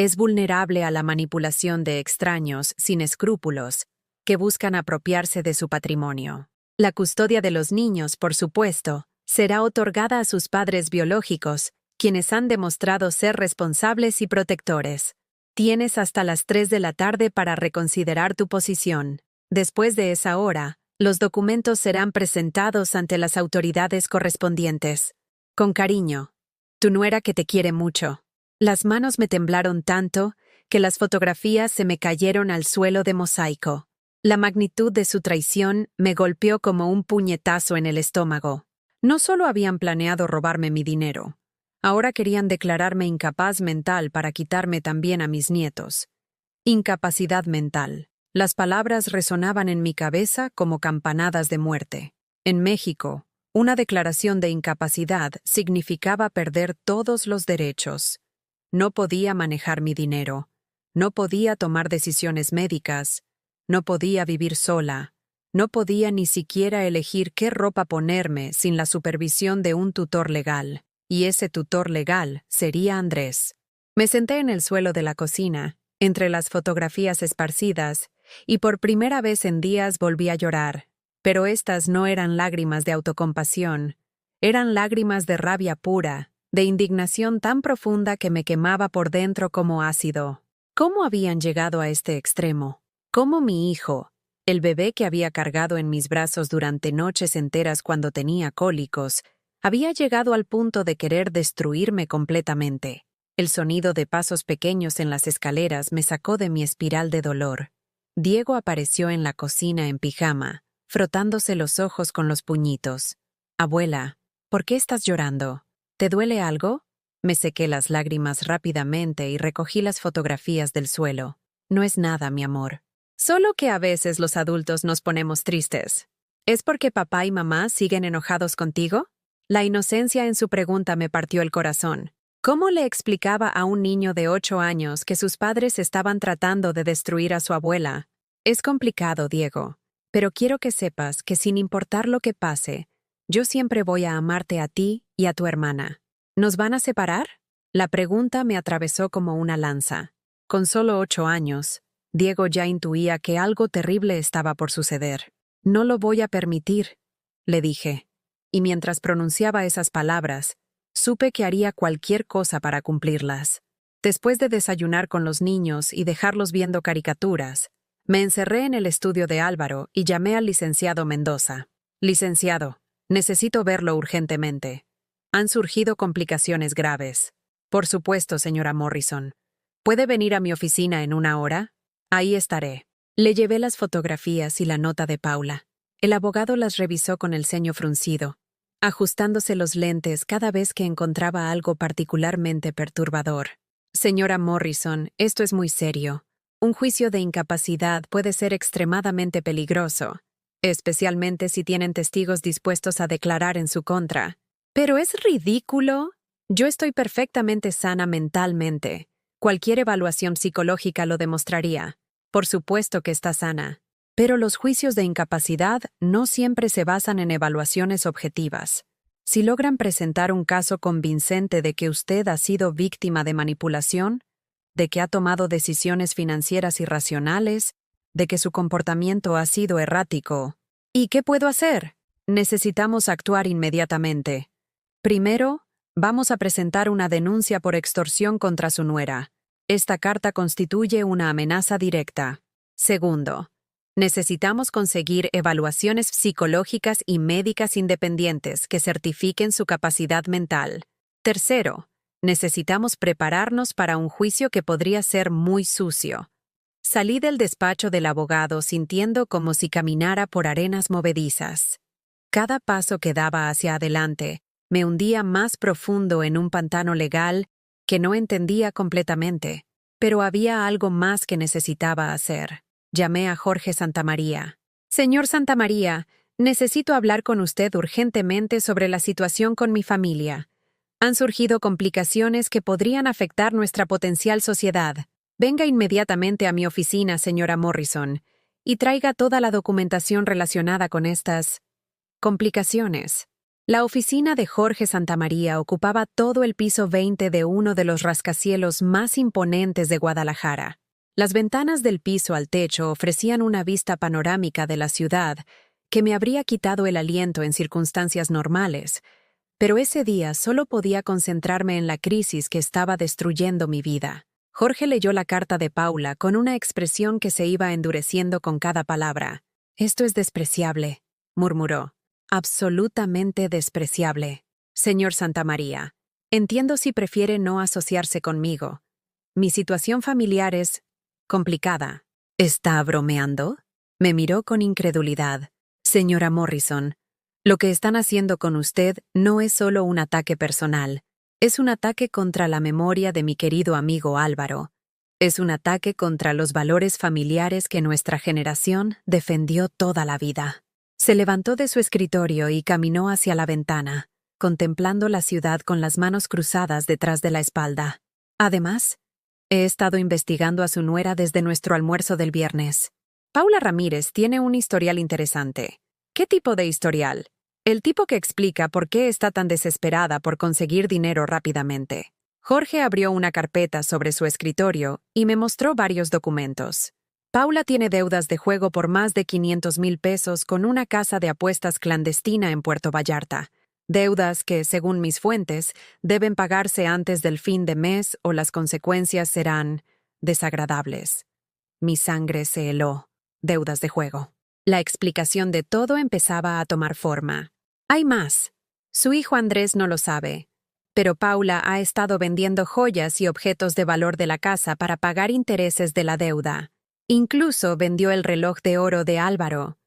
Es vulnerable a la manipulación de extraños sin escrúpulos que buscan apropiarse de su patrimonio. La custodia de los niños, por supuesto, será otorgada a sus padres biológicos, quienes han demostrado ser responsables y protectores. Tienes hasta las 3 de la tarde para reconsiderar tu posición. Después de esa hora, los documentos serán presentados ante las autoridades correspondientes. Con cariño, tu nuera que te quiere mucho. Las manos me temblaron tanto que las fotografías se me cayeron al suelo de mosaico. La magnitud de su traición me golpeó como un puñetazo en el estómago. No solo habían planeado robarme mi dinero, ahora querían declararme incapaz mental para quitarme también a mis nietos. Incapacidad mental. Las palabras resonaban en mi cabeza como campanadas de muerte. En México, una declaración de incapacidad significaba perder todos los derechos. No podía manejar mi dinero, no podía tomar decisiones médicas, no podía vivir sola, no podía ni siquiera elegir qué ropa ponerme sin la supervisión de un tutor legal, y ese tutor legal sería Andrés. Me senté en el suelo de la cocina, entre las fotografías esparcidas, y por primera vez en días volví a llorar, pero estas no eran lágrimas de autocompasión, eran lágrimas de rabia pura, de indignación tan profunda que me quemaba por dentro como ácido. ¿Cómo habían llegado a este extremo? ¿Cómo mi hijo, el bebé que había cargado en mis brazos durante noches enteras cuando tenía cólicos, había llegado al punto de querer destruirme completamente? El sonido de pasos pequeños en las escaleras me sacó de mi espiral de dolor. Diego apareció en la cocina en pijama, frotándose los ojos con los puñitos. «Abuela, ¿por qué estás llorando? ¿Te duele algo?» Me sequé las lágrimas rápidamente y recogí las fotografías del suelo. «No es nada, mi amor. Solo que a veces los adultos nos ponemos tristes. ¿Es porque papá y mamá siguen enojados contigo?» La inocencia en su pregunta me partió el corazón. ¿Cómo le explicaba a un niño de 8 años que sus padres estaban tratando de destruir a su abuela? Es complicado, Diego, pero quiero que sepas que sin importar lo que pase, yo siempre voy a amarte a ti y a tu hermana. ¿Nos van a separar? La pregunta me atravesó como una lanza. Con solo 8 años, Diego ya intuía que algo terrible estaba por suceder. «No lo voy a permitir», le dije. Y mientras pronunciaba esas palabras, supe que haría cualquier cosa para cumplirlas. Después de desayunar con los niños y dejarlos viendo caricaturas, me encerré en el estudio de Álvaro y llamé al licenciado Mendoza. «Licenciado, necesito verlo urgentemente. Han surgido complicaciones graves». «Por supuesto, señora Morrison. ¿Puede venir a mi oficina en 1 hora?» «Ahí estaré». Le llevé las fotografías y la nota de Paula. El abogado las revisó con el ceño fruncido, ajustándose los lentes cada vez que encontraba algo particularmente perturbador. «Señora Morrison, esto es muy serio. Un juicio de incapacidad puede ser extremadamente peligroso, especialmente si tienen testigos dispuestos a declarar en su contra». «Pero es ridículo. Yo estoy perfectamente sana mentalmente. Cualquier evaluación psicológica lo demostraría. Por supuesto que está sana. Pero los juicios de incapacidad no siempre se basan en evaluaciones objetivas. Si logran presentar un caso convincente de que usted ha sido víctima de manipulación, de que ha tomado decisiones financieras irracionales, de que su comportamiento ha sido errático. ¿Y qué puedo hacer? Necesitamos actuar inmediatamente. Primero, vamos a presentar una denuncia por extorsión contra su nuera. Esta carta constituye una amenaza directa. Segundo, necesitamos conseguir evaluaciones psicológicas y médicas independientes que certifiquen su capacidad mental. Tercero, necesitamos prepararnos para un juicio que podría ser muy sucio. Salí del despacho del abogado sintiendo como si caminara por arenas movedizas. Cada paso que daba hacia adelante me hundía más profundo en un pantano legal que no entendía completamente, pero había algo más que necesitaba hacer. Llamé a Jorge Santamaría. «Señor Santamaría, necesito hablar con usted urgentemente sobre la situación con mi familia. Han surgido complicaciones que podrían afectar nuestra potencial sociedad. Venga inmediatamente a mi oficina, señora Morrison, y traiga toda la documentación relacionada con estas complicaciones». La oficina de Jorge Santamaría ocupaba todo el piso 20 de uno de los rascacielos más imponentes de Guadalajara. Las ventanas del piso al techo ofrecían una vista panorámica de la ciudad que me habría quitado el aliento en circunstancias normales, pero ese día solo podía concentrarme en la crisis que estaba destruyendo mi vida. Jorge leyó la carta de Paula con una expresión que se iba endureciendo con cada palabra. «Esto es despreciable», murmuró. «Absolutamente despreciable. Señor Santamaría, entiendo si prefiere no asociarse conmigo. Mi situación familiar es complicada». «¿Está bromeando?», me miró con incredulidad. «Señora Morrison, lo que están haciendo con usted no es solo un ataque personal. Es un ataque contra la memoria de mi querido amigo Álvaro. Es un ataque contra los valores familiares que nuestra generación defendió toda la vida». Se levantó de su escritorio y caminó hacia la ventana, contemplando la ciudad con las manos cruzadas detrás de la espalda. «Además, he estado investigando a su nuera desde nuestro almuerzo del viernes. Paula Ramírez tiene un historial interesante». «¿Qué tipo de historial?». «El tipo que explica por qué está tan desesperada por conseguir dinero rápidamente». Jorge abrió una carpeta sobre su escritorio y me mostró varios documentos. «Paula tiene deudas de juego por más de 500,000 pesos con una casa de apuestas clandestina en Puerto Vallarta. Deudas que, según mis fuentes, deben pagarse antes del fin de mes o las consecuencias serán desagradables». Mi sangre se heló. Deudas de juego. La explicación de todo empezaba a tomar forma. Hay más. Su hijo Andrés no lo sabe, pero Paula ha estado vendiendo joyas y objetos de valor de la casa para pagar intereses de la deuda. Incluso vendió el reloj de oro de Álvaro,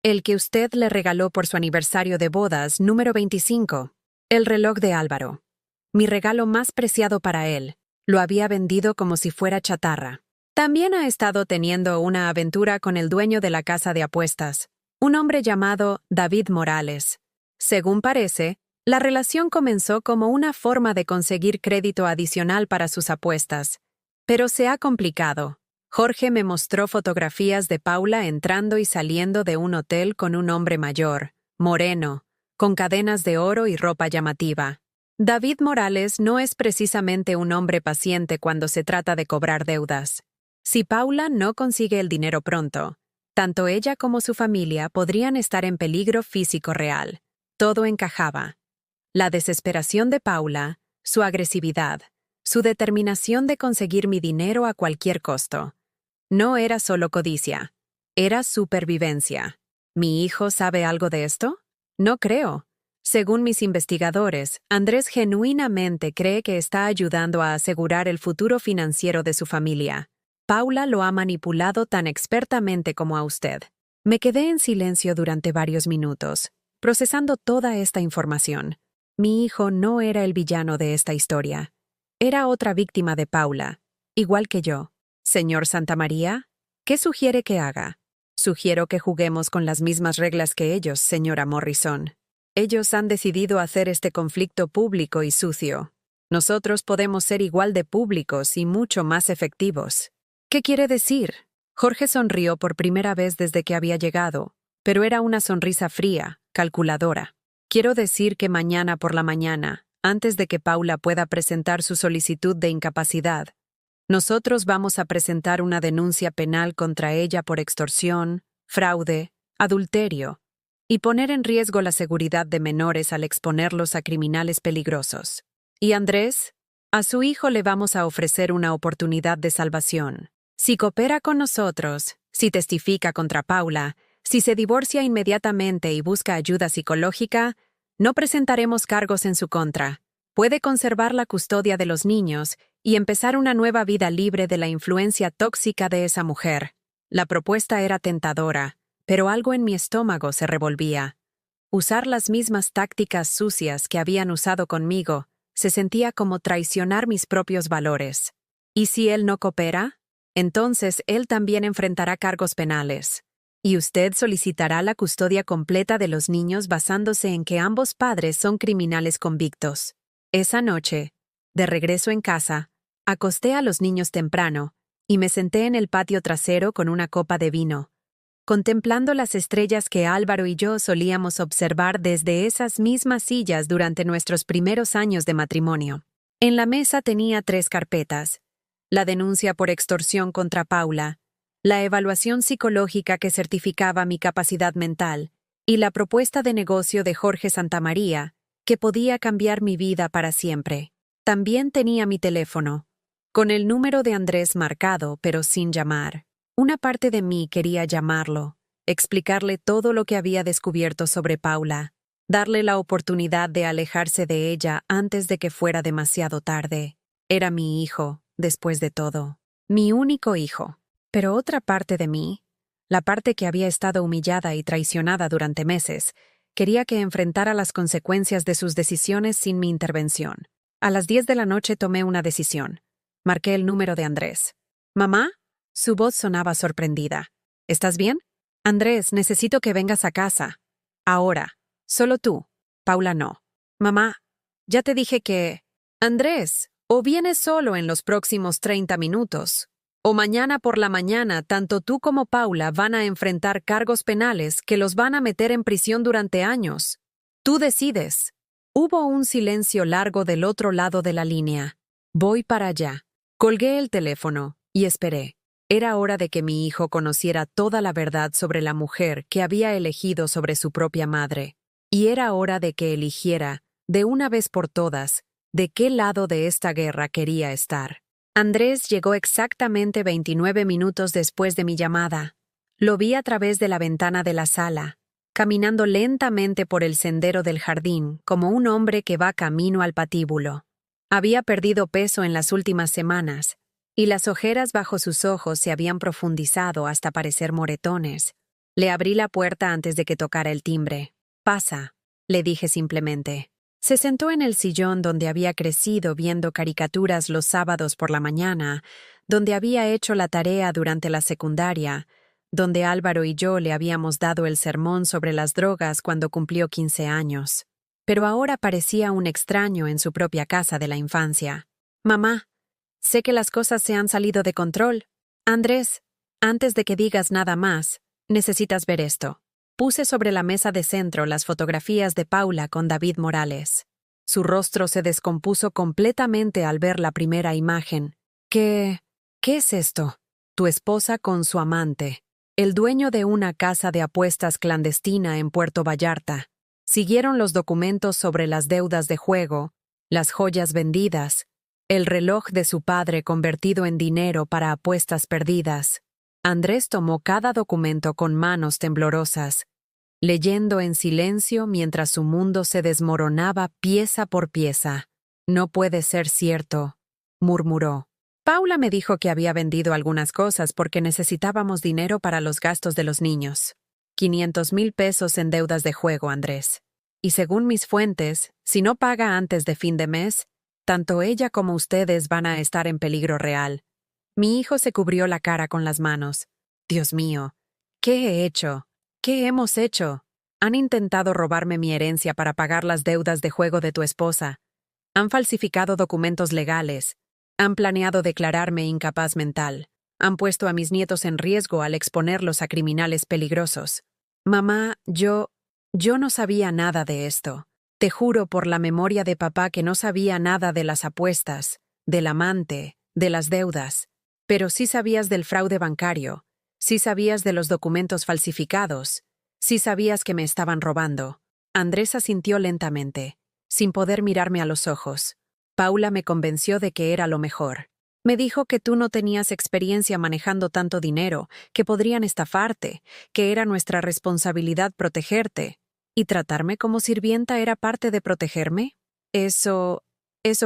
el que usted le regaló por su aniversario de bodas número 25. El reloj de Álvaro. Mi regalo más preciado para él. Lo había vendido como si fuera chatarra. También ha estado teniendo una aventura con el dueño de la casa de apuestas, un hombre llamado David Morales. Según parece, la relación comenzó como una forma de conseguir crédito adicional para sus apuestas, pero se ha complicado. Jorge me mostró fotografías de Paula entrando y saliendo de un hotel con un hombre mayor, moreno, con cadenas de oro y ropa llamativa. David Morales no es precisamente un hombre paciente cuando se trata de cobrar deudas. Si Paula no consigue el dinero pronto, tanto ella como su familia podrían estar en peligro físico real. Todo encajaba. La desesperación de Paula, su agresividad, su determinación de conseguir mi dinero a cualquier costo. No era solo codicia, era supervivencia. ¿Mi hijo sabe algo de esto? No creo. Según mis investigadores, Andrés genuinamente cree que está ayudando a asegurar el futuro financiero de su familia. Paula lo ha manipulado tan expertamente como a usted. Me quedé en silencio durante varios minutos, procesando toda esta información. Mi hijo no era el villano de esta historia. Era otra víctima de Paula, igual que yo. Señor Santamaría, ¿qué sugiere que haga? Sugiero que juguemos con las mismas reglas que ellos, señora Morrison. Ellos han decidido hacer este conflicto público y sucio. Nosotros podemos ser igual de públicos y mucho más efectivos. ¿Qué quiere decir? Jorge sonrió por primera vez desde que había llegado, pero era una sonrisa fría, calculadora. Quiero decir que mañana por la mañana, antes de que Paula pueda presentar su solicitud de incapacidad, nosotros vamos a presentar una denuncia penal contra ella por extorsión, fraude, adulterio y poner en riesgo la seguridad de menores al exponerlos a criminales peligrosos. ¿Y Andrés? A su hijo le vamos a ofrecer una oportunidad de salvación. Si coopera con nosotros, si testifica contra Paula, si se divorcia inmediatamente y busca ayuda psicológica, no presentaremos cargos en su contra. Puede conservar la custodia de los niños y empezar una nueva vida libre de la influencia tóxica de esa mujer. La propuesta era tentadora, pero algo en mi estómago se revolvía. Usar las mismas tácticas sucias que habían usado conmigo se sentía como traicionar mis propios valores. ¿Y si él no coopera? Entonces él también enfrentará cargos penales. Y usted solicitará la custodia completa de los niños basándose en que ambos padres son criminales convictos. Esa noche, de regreso en casa, acosté a los niños temprano y me senté en el patio trasero con una copa de vino. contemplando las estrellas que Álvaro y yo solíamos observar desde esas mismas sillas durante nuestros primeros años de matrimonio. En la mesa tenía 3 carpetas: la denuncia por extorsión contra Paula, la evaluación psicológica que certificaba mi capacidad mental y la propuesta de negocio de Jorge Santamaría, que podía cambiar mi vida para siempre. También tenía mi teléfono, con el número de Andrés marcado, pero sin llamar. Una parte de mí quería llamarlo, explicarle todo lo que había descubierto sobre Paula, darle la oportunidad de alejarse de ella antes de que fuera demasiado tarde. Era mi hijo, después de todo. Mi único hijo. Pero otra parte de mí, la parte que había estado humillada y traicionada durante meses, quería que enfrentara las consecuencias de sus decisiones sin mi intervención. A las 10 de la noche tomé una decisión. Marqué el número de Andrés. «¿Mamá?» Su voz sonaba sorprendida. «¿Estás bien?» «Andrés, necesito que vengas a casa. Ahora. Solo tú. Paula no». «Mamá, ya te dije que...» «Andrés, o vienes solo en los próximos 30 minutos, o mañana por la mañana tanto tú como Paula van a enfrentar cargos penales que los van a meter en prisión durante años. Tú decides». Hubo un silencio largo del otro lado de la línea. «Voy para allá». Colgué el teléfono y esperé. Era hora de que mi hijo conociera toda la verdad sobre la mujer que había elegido sobre su propia madre. Y era hora de que eligiera, de una vez por todas, de qué lado de esta guerra quería estar. Andrés llegó exactamente 29 minutos después de mi llamada. Lo vi a través de la ventana de la sala, caminando lentamente por el sendero del jardín como un hombre que va camino al patíbulo. Había perdido peso en las últimas semanas, y las ojeras bajo sus ojos se habían profundizado hasta parecer moretones. Le abrí la puerta antes de que tocara el timbre. «Pasa», le dije simplemente. Se sentó en el sillón donde había crecido viendo caricaturas los sábados por la mañana, donde había hecho la tarea durante la secundaria, donde Álvaro y yo le habíamos dado el sermón sobre las drogas cuando cumplió 15 años. Pero ahora parecía un extraño en su propia casa de la infancia. «Mamá, sé que las cosas se han salido de control. Andrés, antes de que digas nada más, necesitas ver esto». Puse sobre la mesa de centro las fotografías de Paula con David Morales. Su rostro se descompuso completamente al ver la primera imagen. ¿Qué es esto? Tu esposa con su amante, el dueño de una casa de apuestas clandestina en Puerto Vallarta. Siguieron los documentos sobre las deudas de juego, las joyas vendidas, el reloj de su padre convertido en dinero para apuestas perdidas. Andrés tomó cada documento con manos temblorosas, leyendo en silencio mientras su mundo se desmoronaba pieza por pieza. «No puede ser cierto», murmuró. «Paula me dijo que había vendido algunas cosas porque necesitábamos dinero para los gastos de los niños. 500,000 pesos en deudas de juego, Andrés. Y según mis fuentes, si no paga antes de fin de mes, tanto ella como ustedes van a estar en peligro real». Mi hijo se cubrió la cara con las manos. «Dios mío, ¿qué he hecho? ¿Qué hemos hecho? Han intentado robarme mi herencia para pagar las deudas de juego de tu esposa. Han falsificado documentos legales. Han planeado declararme incapaz mental. Han puesto a mis nietos en riesgo al exponerlos a criminales peligrosos. Mamá, yo no sabía nada de esto. Te juro por la memoria de papá que no sabía nada de las apuestas, del amante, de las deudas. Pero sí sabías del fraude bancario, sí sabías de los documentos falsificados, sí sabías que me estaban robando». Andrés asintió lentamente, sin poder mirarme a los ojos. Paula me convenció de que era lo mejor. Me dijo que tú no tenías experiencia manejando tanto dinero, que podrían estafarte, que era nuestra responsabilidad protegerte. ¿Y tratarme como sirvienta era parte de protegerme? Eso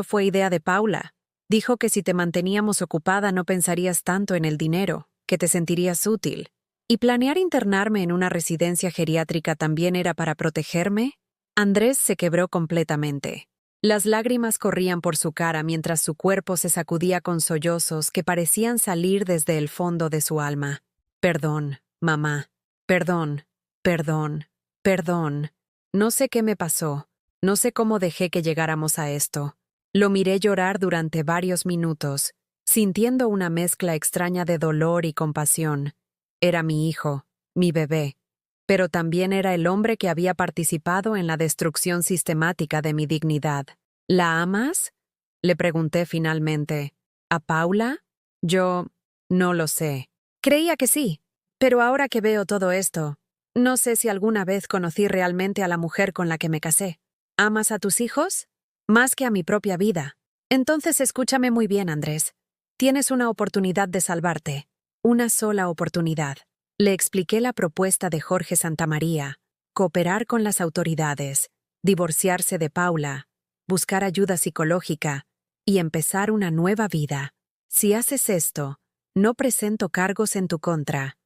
fue idea de Paula. Dijo que si te manteníamos ocupada no pensarías tanto en el dinero, que te sentirías útil. ¿Y planear internarme en una residencia geriátrica también era para protegerme? Andrés se quebró completamente. Las lágrimas corrían por su cara mientras su cuerpo se sacudía con sollozos que parecían salir desde el fondo de su alma. «Perdón, mamá. Perdón, perdón, perdón. No sé qué me pasó. No sé cómo dejé que llegáramos a esto». Lo miré llorar durante varios minutos, sintiendo una mezcla extraña de dolor y compasión. Era mi hijo, mi bebé, pero también era el hombre que había participado en la destrucción sistemática de mi dignidad. ¿La amas?, le pregunté finalmente. ¿A Paula? Yo no lo sé. Creía que sí, pero ahora que veo todo esto, no sé si alguna vez conocí realmente a la mujer con la que me casé. ¿Amas a tus hijos? Más que a mi propia vida. Entonces escúchame muy bien, Andrés. Tienes una oportunidad de salvarte. Una sola oportunidad. Le expliqué la propuesta de Jorge Santamaría: cooperar con las autoridades, divorciarse de Paula, buscar ayuda psicológica y empezar una nueva vida. Si haces esto, no presento cargos en tu contra.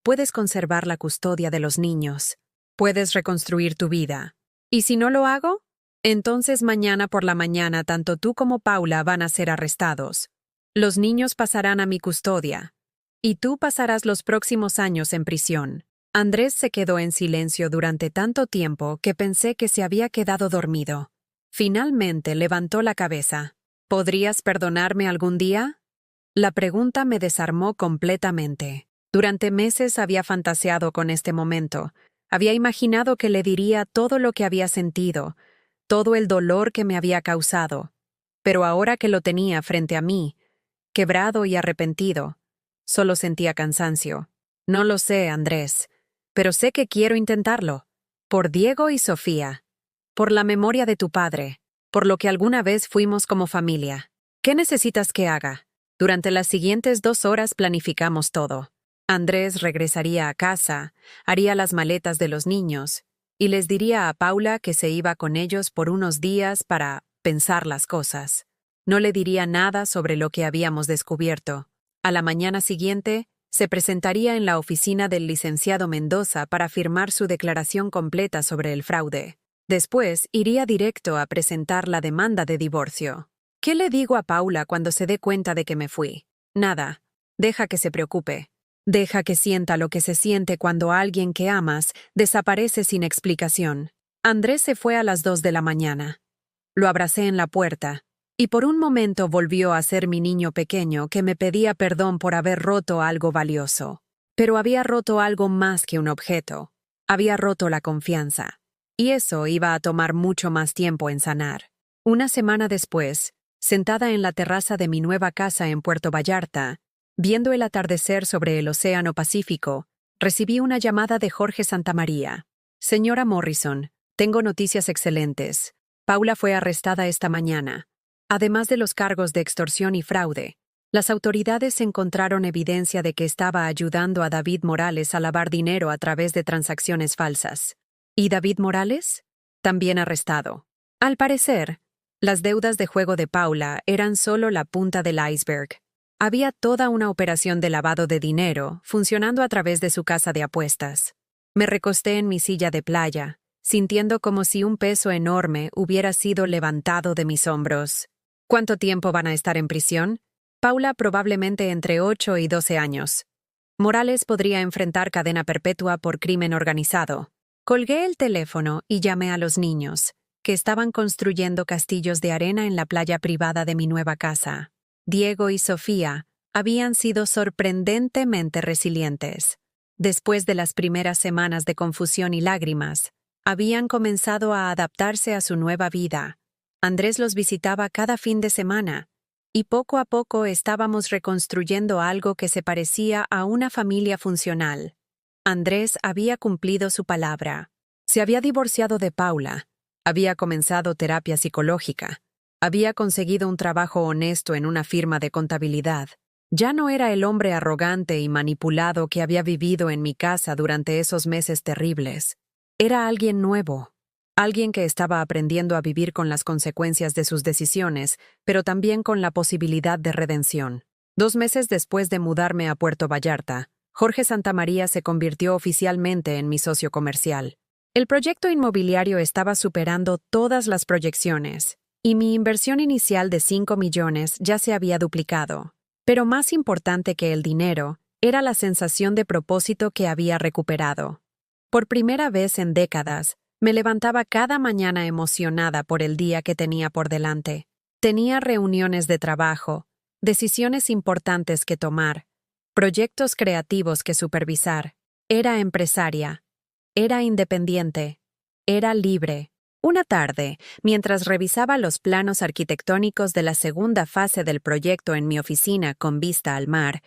Puedes conservar la custodia de los niños. Puedes reconstruir tu vida. ¿Y si no lo hago? Entonces mañana por la mañana tanto tú como Paula van a ser arrestados. Los niños pasarán a mi custodia. Y tú pasarás los próximos años en prisión. Andrés se quedó en silencio durante tanto tiempo que pensé que se había quedado dormido. Finalmente levantó la cabeza. ¿Podrías perdonarme algún día? La pregunta me desarmó completamente. Durante meses había fantaseado con este momento. Había imaginado que le diría todo lo que había sentido, todo el dolor que me había causado. Pero ahora que lo tenía frente a mí, quebrado y arrepentido, solo sentía cansancio. No lo sé, Andrés, pero sé que quiero intentarlo. Por Diego y Sofía. Por la memoria de tu padre. Por lo que alguna vez fuimos como familia. ¿Qué necesitas que haga? Durante las siguientes 2 horas planificamos todo. Andrés regresaría a casa, haría las maletas de los niños, y les diría a Paula que se iba con ellos por unos días para pensar las cosas. No le diría nada sobre lo que habíamos descubierto. A la mañana siguiente, se presentaría en la oficina del licenciado Mendoza para firmar su declaración completa sobre el fraude. Después, iría directo a presentar la demanda de divorcio. ¿Qué le digo a Paula cuando se dé cuenta de que me fui? Nada. Deja que se preocupe. Deja que sienta lo que se siente cuando alguien que amas desaparece sin explicación. Andrés se fue a las 2 de la mañana. Lo abracé en la puerta, y por un momento volvió a ser mi niño pequeño que me pedía perdón por haber roto algo valioso. Pero había roto algo más que un objeto. Había roto la confianza. Y eso iba a tomar mucho más tiempo en sanar. Una semana después, sentada en la terraza de mi nueva casa en Puerto Vallarta, viendo el atardecer sobre el Océano Pacífico, recibí una llamada de Jorge Santamaría. Señora Morrison, tengo noticias excelentes. Paula fue arrestada esta mañana. Además de los cargos de extorsión y fraude, las autoridades encontraron evidencia de que estaba ayudando a David Morales a lavar dinero a través de transacciones falsas. ¿Y David Morales? También arrestado. Al parecer, las deudas de juego de Paula eran solo la punta del iceberg. Había toda una operación de lavado de dinero funcionando a través de su casa de apuestas. Me recosté en mi silla de playa, sintiendo como si un peso enorme hubiera sido levantado de mis hombros. ¿Cuánto tiempo van a estar en prisión? Paula probablemente entre 8 y 12 años. Morales podría enfrentar cadena perpetua por crimen organizado. Colgué el teléfono y llamé a los niños, que estaban construyendo castillos de arena en la playa privada de mi nueva casa. Diego y Sofía habían sido sorprendentemente resilientes. Después de las primeras semanas de confusión y lágrimas, habían comenzado a adaptarse a su nueva vida. Andrés los visitaba cada fin de semana, y poco a poco estábamos reconstruyendo algo que se parecía a una familia funcional. Andrés había cumplido su palabra. Se había divorciado de Paula, había comenzado terapia psicológica, había conseguido un trabajo honesto en una firma de contabilidad. Ya no era el hombre arrogante y manipulado que había vivido en mi casa durante esos meses terribles. Era alguien nuevo, alguien que estaba aprendiendo a vivir con las consecuencias de sus decisiones, pero también con la posibilidad de redención. 2 meses después de mudarme a Puerto Vallarta, Jorge Santamaría se convirtió oficialmente en mi socio comercial. El proyecto inmobiliario estaba superando todas las proyecciones, y mi inversión inicial de 5 millones ya se había duplicado. Pero más importante que el dinero era la sensación de propósito que había recuperado. Por primera vez en décadas, me levantaba cada mañana emocionada por el día que tenía por delante. Tenía reuniones de trabajo, decisiones importantes que tomar, proyectos creativos que supervisar, Era empresaria. Era independiente. Era libre. Una tarde, mientras revisaba los planos arquitectónicos de la segunda fase del proyecto en mi oficina con vista al mar,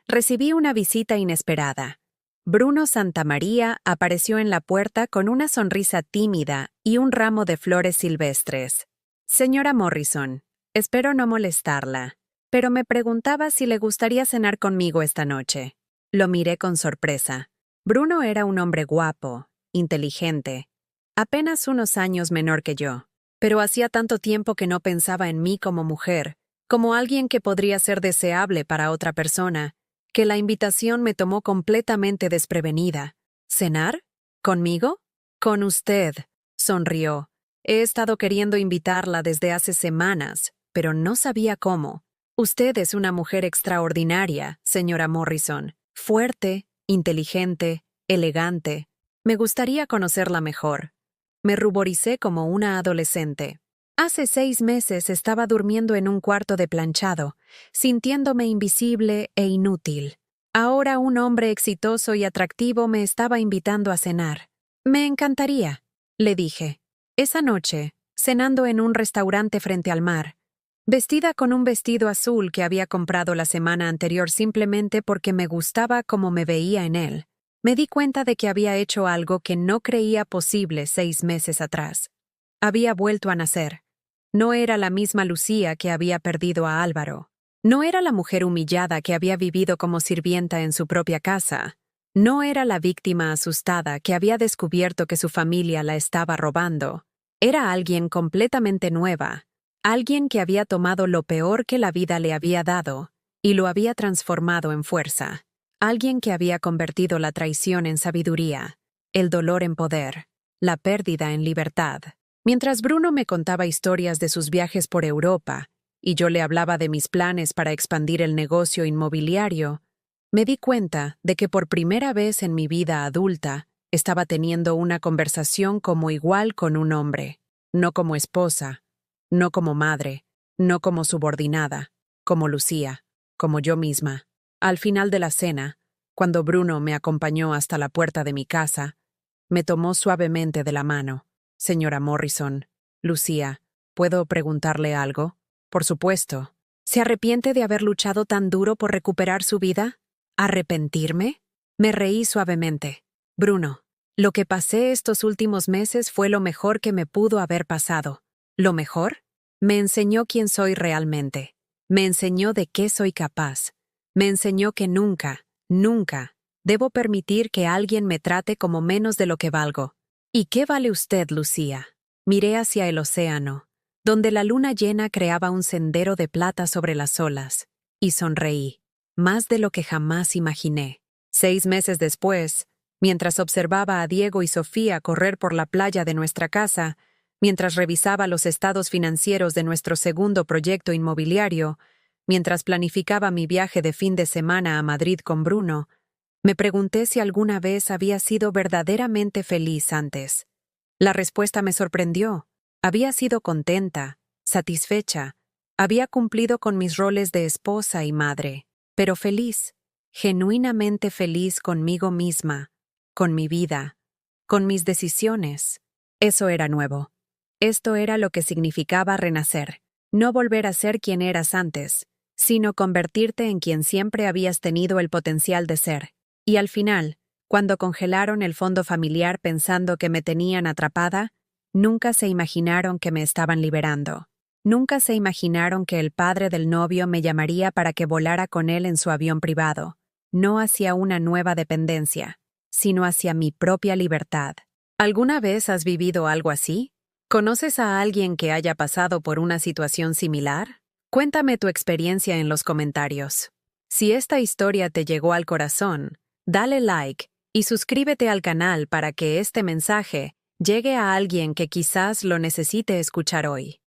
recibí una visita inesperada. Bruno Santamaría apareció en la puerta con una sonrisa tímida y un ramo de flores silvestres. Señora Morrison, espero no molestarla, pero me preguntaba si le gustaría cenar conmigo esta noche. Lo miré con sorpresa. Bruno era un hombre guapo, inteligente, apenas unos años menor que yo, pero hacía tanto tiempo que no pensaba en mí como mujer, como alguien que podría ser deseable para otra persona, que la invitación me tomó completamente desprevenida. ¿Cenar? ¿Conmigo? Con usted, sonrió. He estado queriendo invitarla desde hace semanas, pero no sabía cómo. Usted es una mujer extraordinaria, señora Morrison, fuerte, inteligente, elegante. Me gustaría conocerla mejor. Me ruboricé como una adolescente. Hace 6 meses estaba durmiendo en un cuarto de planchado, sintiéndome invisible e inútil. Ahora un hombre exitoso y atractivo me estaba invitando a cenar. Me encantaría, le dije. Esa noche, cenando en un restaurante frente al mar, vestida con un vestido azul que había comprado la semana anterior simplemente porque me gustaba cómo me veía en él, me di cuenta de que había hecho algo que no creía posible 6 meses atrás. Había vuelto a nacer. No era la misma Lucía que había perdido a Álvaro. No era la mujer humillada que había vivido como sirvienta en su propia casa. No era la víctima asustada que había descubierto que su familia la estaba robando. Era alguien completamente nueva, alguien que había tomado lo peor que la vida le había dado y lo había transformado en fuerza. Alguien que había convertido la traición en sabiduría, el dolor en poder, la pérdida en libertad. Mientras Bruno me contaba historias de sus viajes por Europa y yo le hablaba de mis planes para expandir el negocio inmobiliario, me di cuenta de que por primera vez en mi vida adulta estaba teniendo una conversación como igual con un hombre, no como esposa, no como madre, no como subordinada, como Lucía, como yo misma. Al final de la cena, cuando Bruno me acompañó hasta la puerta de mi casa, me tomó suavemente de la mano. Señora Morrison, Lucía, ¿puedo preguntarle algo? Por supuesto. ¿Se arrepiente de haber luchado tan duro por recuperar su vida? ¿Arrepentirme? Me reí suavemente. Bruno, lo que pasé estos últimos meses fue lo mejor que me pudo haber pasado. ¿Lo mejor? Me enseñó quién soy realmente. Me enseñó de qué soy capaz. Me enseñó que nunca, nunca, debo permitir que alguien me trate como menos de lo que valgo. ¿Y qué vale usted, Lucía? Miré hacia el océano, donde la luna llena creaba un sendero de plata sobre las olas, y sonreí, más de lo que jamás imaginé. 6 meses después, mientras observaba a Diego y Sofía correr por la playa de nuestra casa, mientras revisaba los estados financieros de nuestro segundo proyecto inmobiliario, mientras planificaba mi viaje de fin de semana a Madrid con Bruno, me pregunté si alguna vez había sido verdaderamente feliz antes. La respuesta me sorprendió. Había sido contenta, satisfecha, había cumplido con mis roles de esposa y madre, pero feliz, genuinamente feliz conmigo misma, con mi vida, con mis decisiones. Eso era nuevo. Esto era lo que significaba renacer, no volver a ser quien eras antes, sino convertirte en quien siempre habías tenido el potencial de ser. Y al final, cuando congelaron el fondo familiar pensando que me tenían atrapada, nunca se imaginaron que me estaban liberando. Nunca se imaginaron que el padre del novio me llamaría para que volara con él en su avión privado, no hacia una nueva dependencia, sino hacia mi propia libertad. ¿Alguna vez has vivido algo así? ¿Conoces a alguien que haya pasado por una situación similar? Cuéntame tu experiencia en los comentarios. Si esta historia te llegó al corazón, dale like y suscríbete al canal para que este mensaje llegue a alguien que quizás lo necesite escuchar hoy.